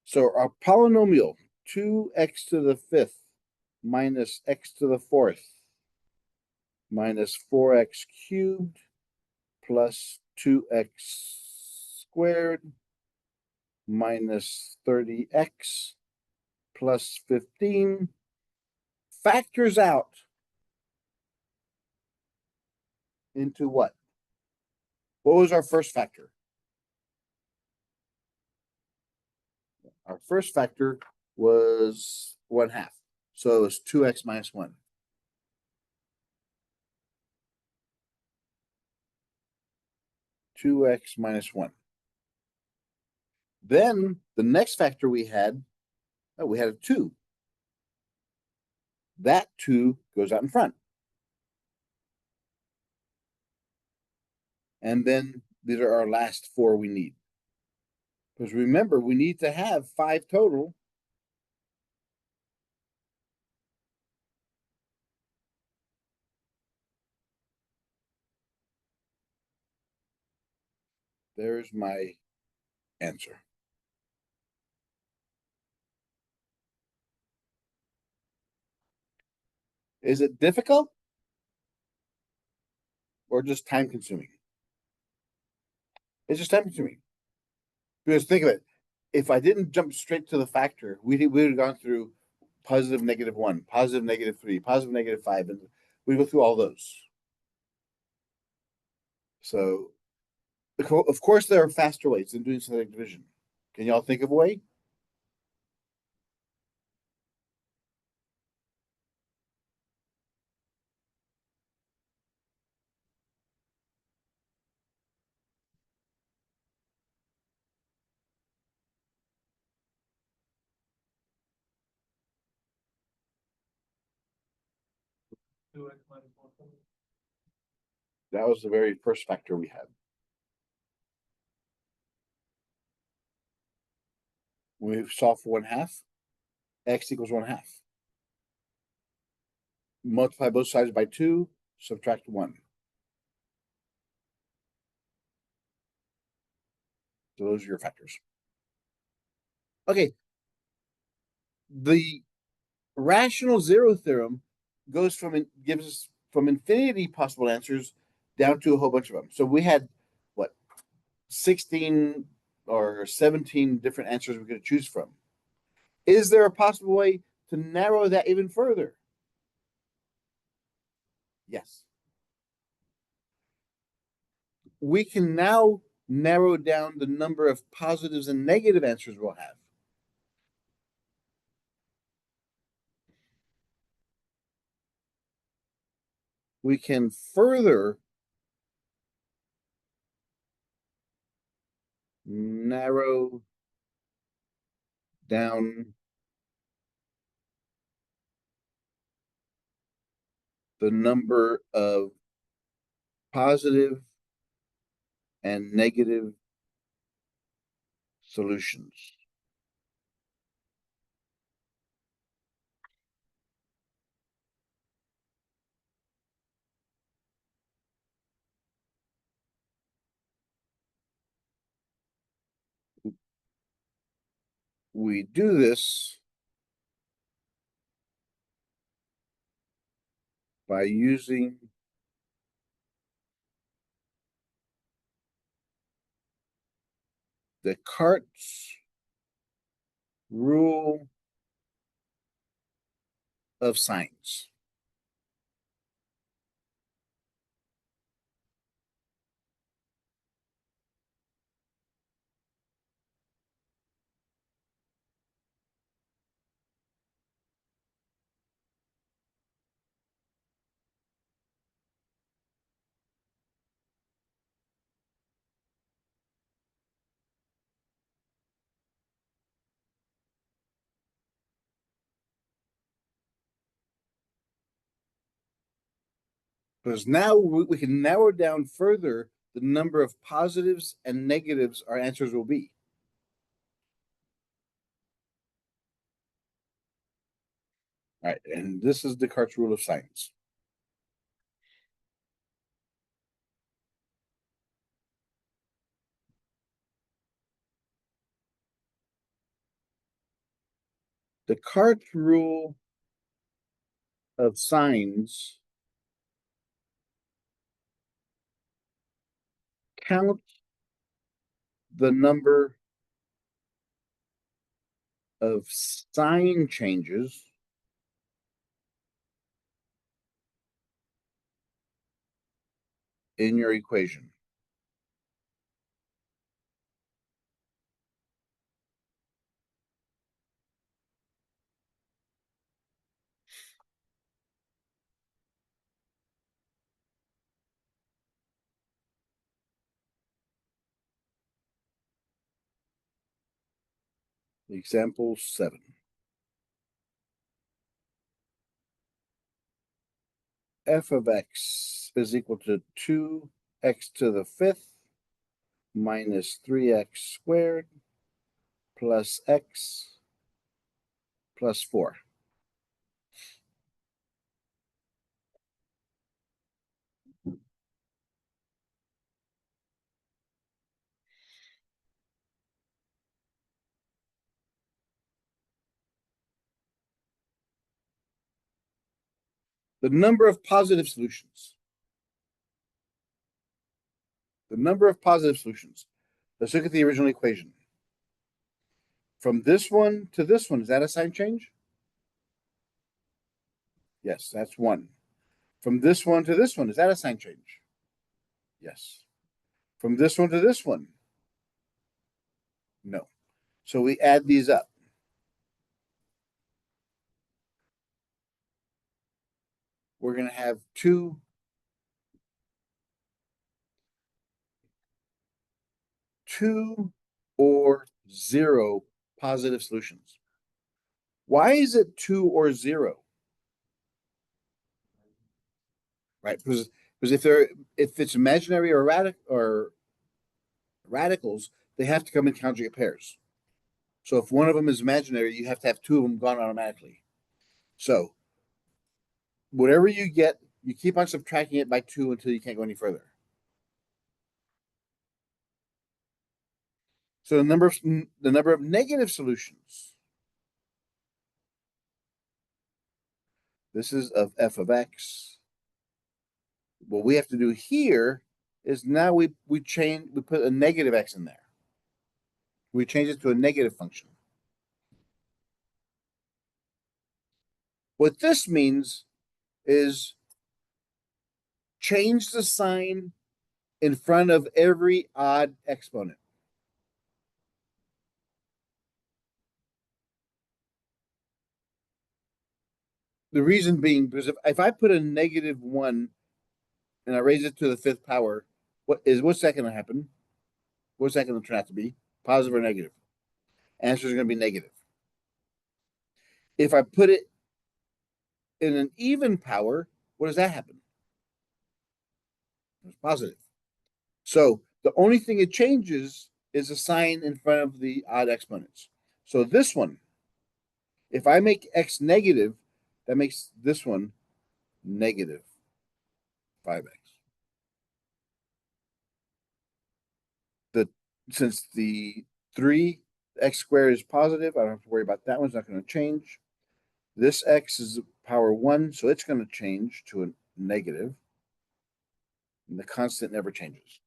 So our polynomial 2x to the 5th minus x to the 4th minus 4x cubed plus 2x squared minus 30x plus 15 factors out into what? What was our first factor? Our first factor was 1/2. So it was 2x minus 1. Two x minus 1. Then the next factor we had a 2. That 2 goes out in front. And then these are our last 4 we need. Because remember, we need to have 5 total. There's my answer. Is it difficult or just time consuming? It's just time consuming. Because think of it. If I didn't jump straight to the factor, we would have gone through positive -1, positive -3, positive -5, and we go through all those. So, of course, there are faster ways than doing synthetic division. Can y'all think of a way? That was the very first factor we had. We solved for 1/2. X equals 1/2. Multiply both sides by 2, subtract 1. So those are your factors. Okay. The rational zero theorem goes gives us from infinity possible answers down to a whole bunch of them. So we had what 16 or 17 different answers we could choose from. Is there a possible way to narrow that even further? Yes. We can now narrow down the number of positives and negative answers we'll have. We can further narrow down the number of positive and negative solutions. We do this by using Descartes' rule of signs. Because now we can narrow down further the number of positives and negatives our answers will be. All right, and this is Descartes' rule of signs. Descartes' rule of signs counts the number of sign changes in your equation. Example 7. F of x is equal to 2x to the 5th minus 3x squared plus x plus 4. The number of positive solutions. The number of positive solutions. Let's look at the original equation. From this one to this one, is that a sign change? Yes, that's 1. From this one to this one, is that a sign change? Yes. From this one to this one? No. So we add these up. We're going to have two or zero positive solutions. Why is it 2 or 0? Right? Because if it's imaginary or radicals, they have to come in conjugate pairs. So if one of them is imaginary, you have to have two of them gone automatically. So whatever you get, you keep on subtracting it by 2 until you can't go any further. So the number of negative solutions. This is of f of x. What we have to do here is now we put a negative x in there. We change it to a negative function. What this means is change the sign in front of every odd exponent. The reason being because if I put a -1 and I raise it to the 5th power, what's that going to happen? What's that going to turn out to be? Positive or negative? Answer is going to be negative. If I put it in an even power, what does that happen? It's positive. So the only thing it changes is a sign in front of the odd exponents. So this one, if I make x negative, that makes this one negative 5x. Since the 3x squared is positive, I don't have to worry about that one. It's not going to change. This x is power 1, so it's going to change to a negative. And the constant never changes.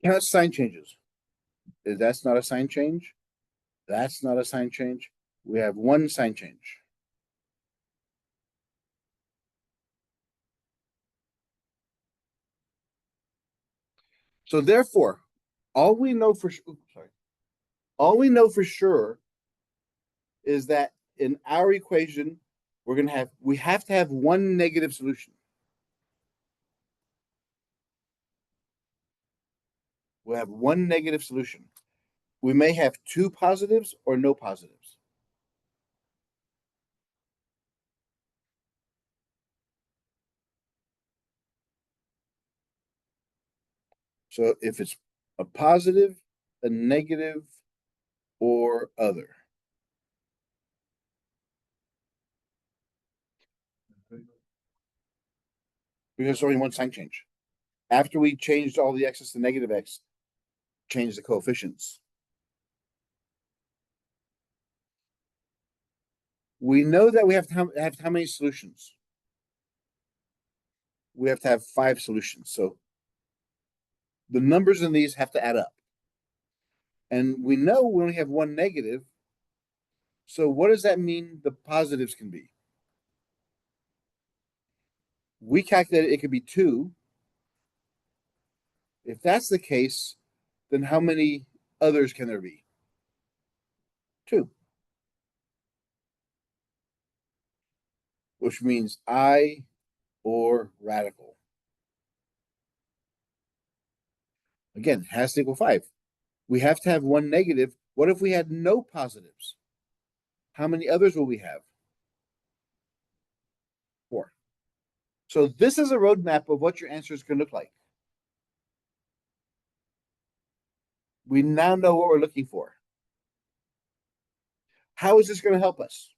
Count sign changes. That's not a sign change. That's not a sign change. We have one sign change. So therefore, all we know for sure is that in our equation, we have to have one negative solution. We'll have one negative solution. We may have two positives or no positives. So if it's a positive, a negative, or other. Because there's only one sign change. After we changed all the x's to negative x, change the coefficients. We know that we have to have how many solutions? We have to have 5 solutions. So the numbers in these have to add up. And we know we only have one negative. So what does that mean the positives can be? We calculated it could be 2. If that's the case, then how many others can there be? 2. Which means I or radical. Again, has to equal 5. We have to have one negative. What if we had no positives? How many others will we have? 4. So this is a roadmap of what your answers can look like. We now know what we're looking for. How is this going to help us?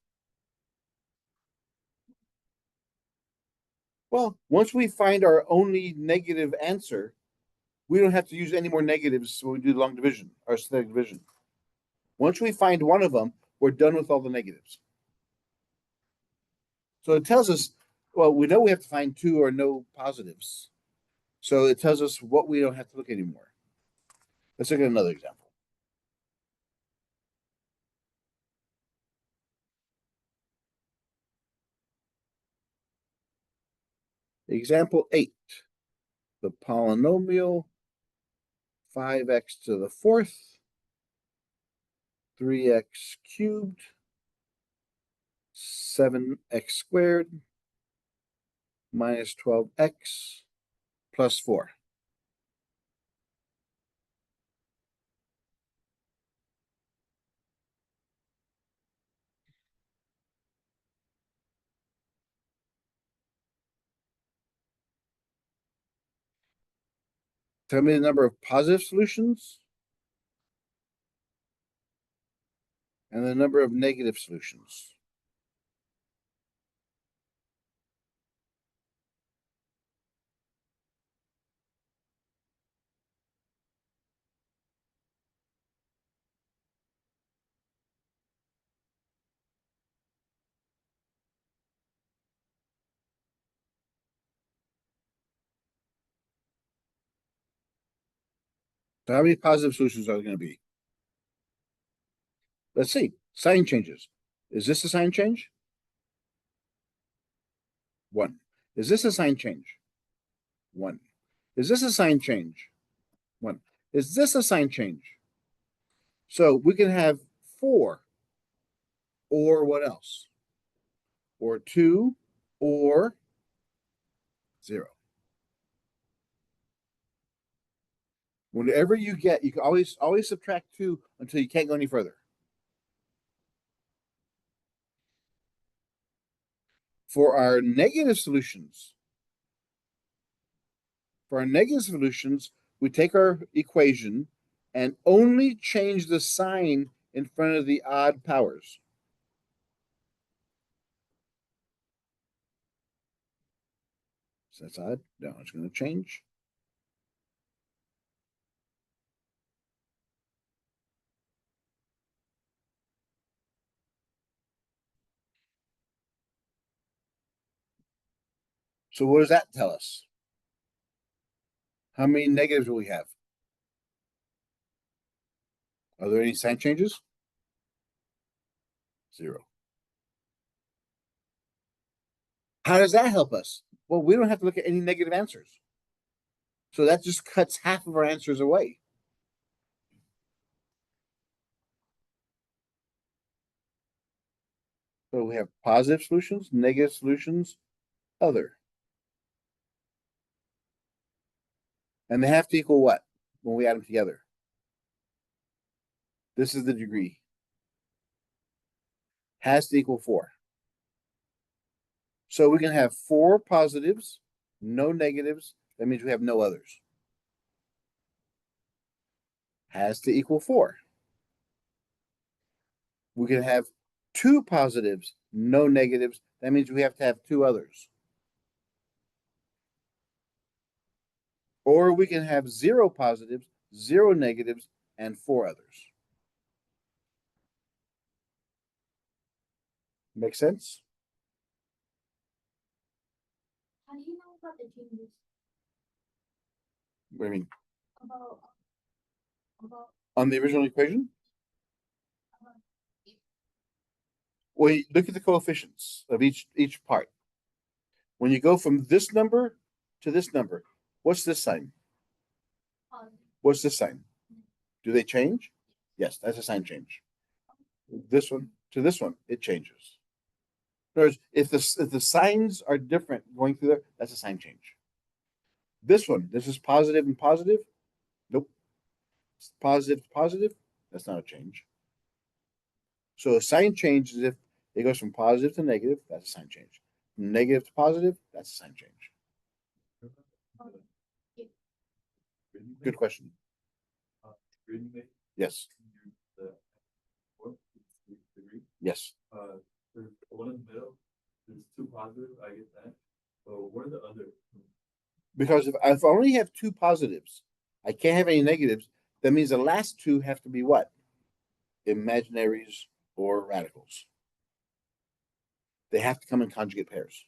Well, once we find our only negative answer, we don't have to use any more negatives when we do long division or synthetic division. Once we find one of them, we're done with all the negatives. So it tells us, well, we know we have to find 2 or no positives. So it tells us what we don't have to look anymore. Let's look at another example. Example 8. The polynomial 5x to the fourth, 3x cubed, 7x squared, minus 12x plus 4. Tell me the number of positive solutions and the number of negative solutions. So how many positive solutions are there going to be? Let's see. Sign changes. Is this a sign change? 1. Is this a sign change? 1. Is this a sign change? 1. Is this a sign change? So we can have 4 or what else? Or 2 or 0. Whenever you get, you can always subtract 2 until you can't go any further. For our negative solutions, we take our equation and only change the sign in front of the odd powers. So that's odd. No, it's going to change. So what does that tell us? How many negatives will we have? Are there any sign changes? 0. How does that help us? Well, we don't have to look at any negative answers. So that just cuts half of our answers away. So we have positive solutions, negative solutions, other. And they have to equal what when we add them together? This is the degree. Has to equal 4. So we can have 4 positives, no negatives. That means we have no others. Has to equal 4. We can have 2 positives, no negatives. That means we have to have 2 others. Or we can have 0 positives, 0 negatives, and 4 others. Make sense? How do you know about the changes? What do you mean? About On the original equation? uh, Well, you look at the coefficients of each part. When you go from this number to this number, what's this sign? What's this sign? Do they change? Yes, that's a sign change. This one to this one, it changes. In other words, if the signs are different going through there, that's a sign change. This one, this is positive and positive. Nope. It's positive to positive. That's not a change. So a sign change is if it goes from positive to negative. That's a sign change. From negative to positive. That's a sign change. Good question. Yes. Yes. There's one in the middle. There's 2 positive. I get that. So what are the other? Because if I only have 2 positives, I can't have any negatives. That means the last 2 have to be what? Imaginaries or radicals. They have to come in conjugate pairs.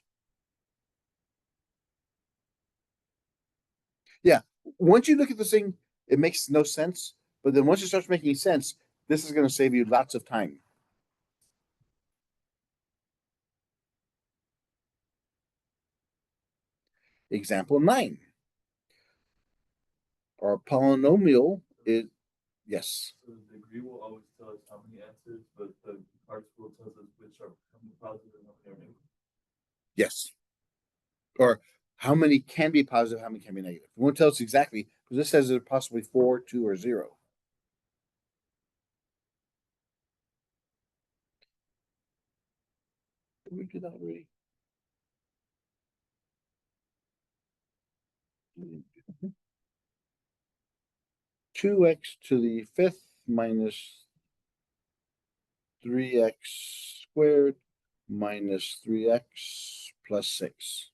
Yeah. Once you look at this thing, it makes no sense. But then once it starts making sense, this is going to save you lots of time. Example 9. Our polynomial is, yes, So the degree will always tell us how many answers, but the part rule tells us which are how many positive and how many are negative. yes. Or how many can be positive, how many can be negative. It won't tell us exactly, because this says it's possibly 4, 2, or 0. Did we do that already? 2x to the 5th minus 3x squared minus 3x plus 6.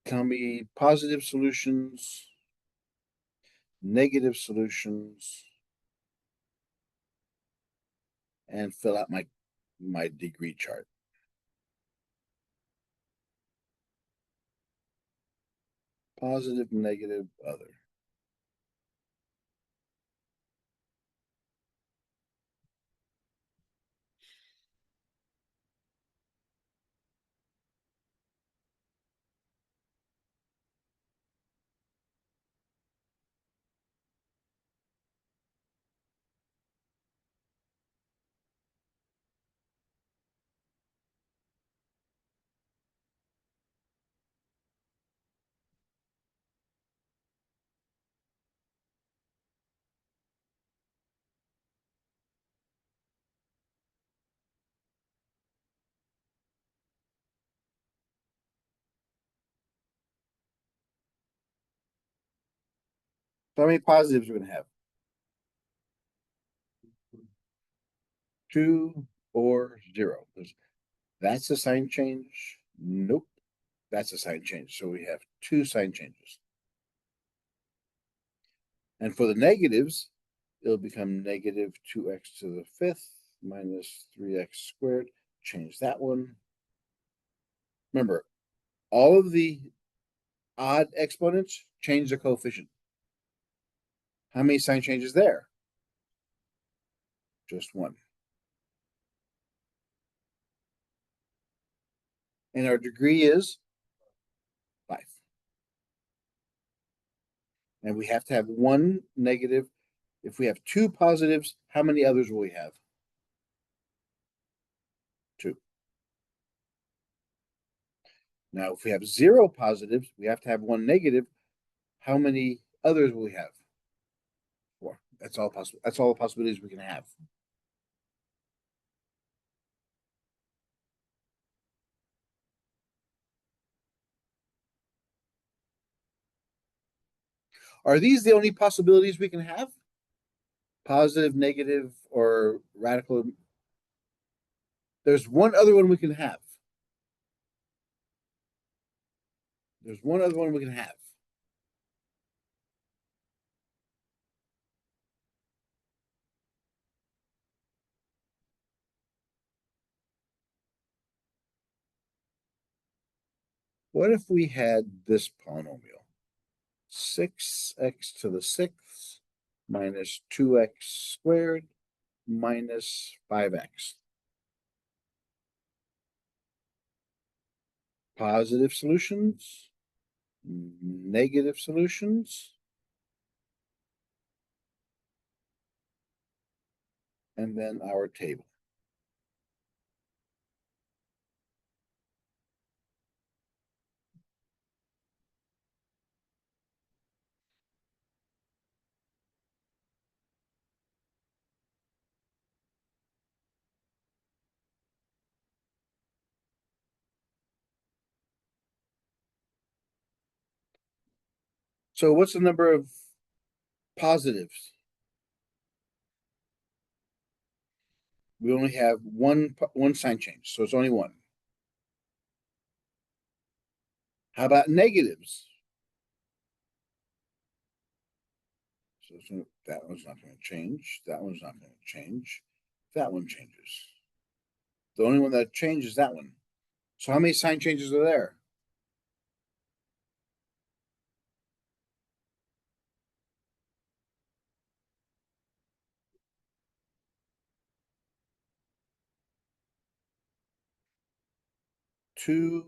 Tell me positive solutions, negative solutions, and fill out my degree chart. Positive, negative, other. So how many positives we're gonna have? 2 or 0. That's a sign change. Nope. That's a sign change. So we have 2 sign changes. And for the negatives, it'll become negative 2x to the 5th minus 3x squared. Change that one. Remember, all of the odd exponents change the coefficient. How many sign changes there? Just one. And our degree is 5. And we have to have one negative. If we have 2 positives, how many others will we have? 2. Now, if we have 0 positives, we have to have 1 negative. How many others will we have? 4. That's all possible. That's all the possibilities we can have. Are these the only possibilities we can have? Positive, negative, or radical? There's one other one we can have. There's one other one we can have. What if we had this polynomial? 6x to the 6th minus 2x squared minus 5x. Positive solutions, negative solutions, and then our table. So what's the number of positives? We only have one sign change, so it's only one. How about negatives? So that one's not going to change. That one's not going to change. That one changes. The only one that changes is that one. So how many sign changes are there? Two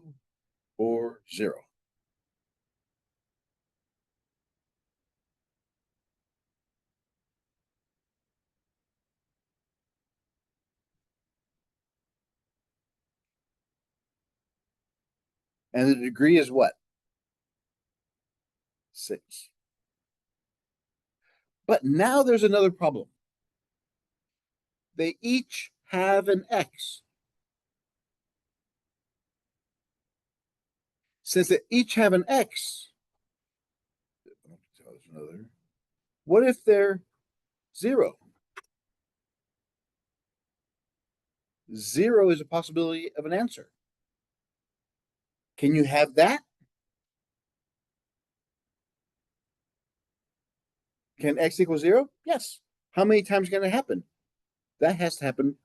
or 0. And the degree is what? 6. But now there's another problem. They each have an x. Since they each have an x, what if they're 0? 0 is a possibility of an answer. Can you have that? Can x equal 0? Yes. How many times can it happen? That has to happen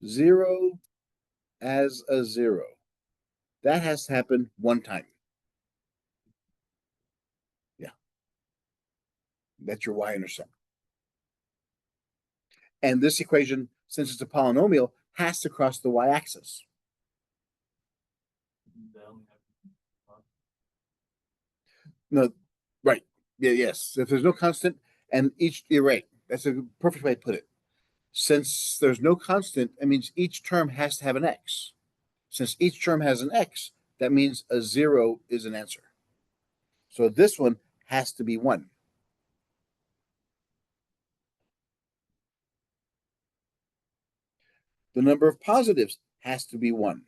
0 as a 0. That has to happen 1 time. Yeah. That's your y-intercept. And this equation, since it's a polynomial, has to cross the y-axis. No, right. Yeah, yes. If there's no constant and you're right. That's a perfect way to put it. Since there's no constant, it means each term has to have an x. Since each term has an x, that means a 0 is an answer. So this one has to be 1. The number of positives has to be 1.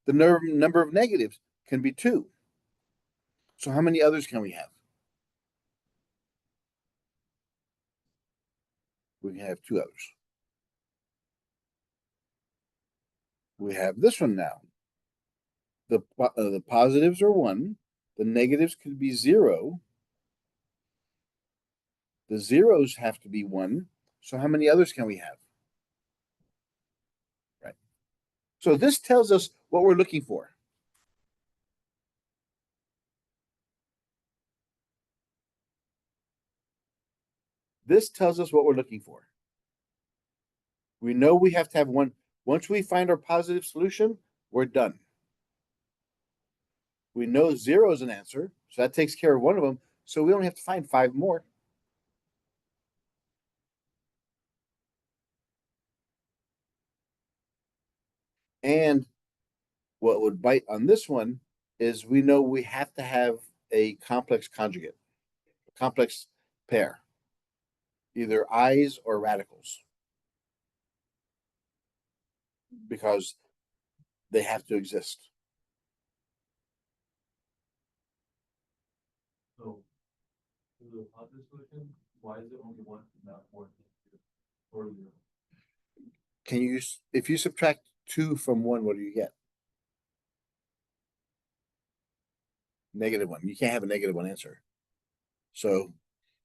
The number of negatives can be 2. So how many others can we have? We can have 2 others. We have this one now. The positives are 1. The negatives could be 0. The zeros have to be 1. So how many others can we have? Right. So this tells us what we're looking for. This tells us what we're looking for. We know we have to have 1. Once we find our positive solution, we're done. We know 0 is an answer, so that takes care of 1 of them. So we only have to find 5 more. And what would bite on this one is we know we have to have a complex conjugate, a complex pair, either i's or radicals, because they have to exist. So, for the positive solution, why is it only 1, not more than 2 or 0? Can you, if you subtract 2 from 1, what do you get? -1. You can't have a -1 answer. So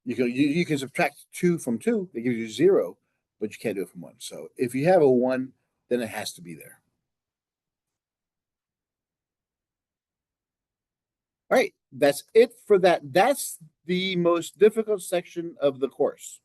you can subtract 2 from 2, it gives you 0, but you can't do it from 1. So if you have a 1, then it has to be there. All right, that's it for that. That's the most difficult section of the course.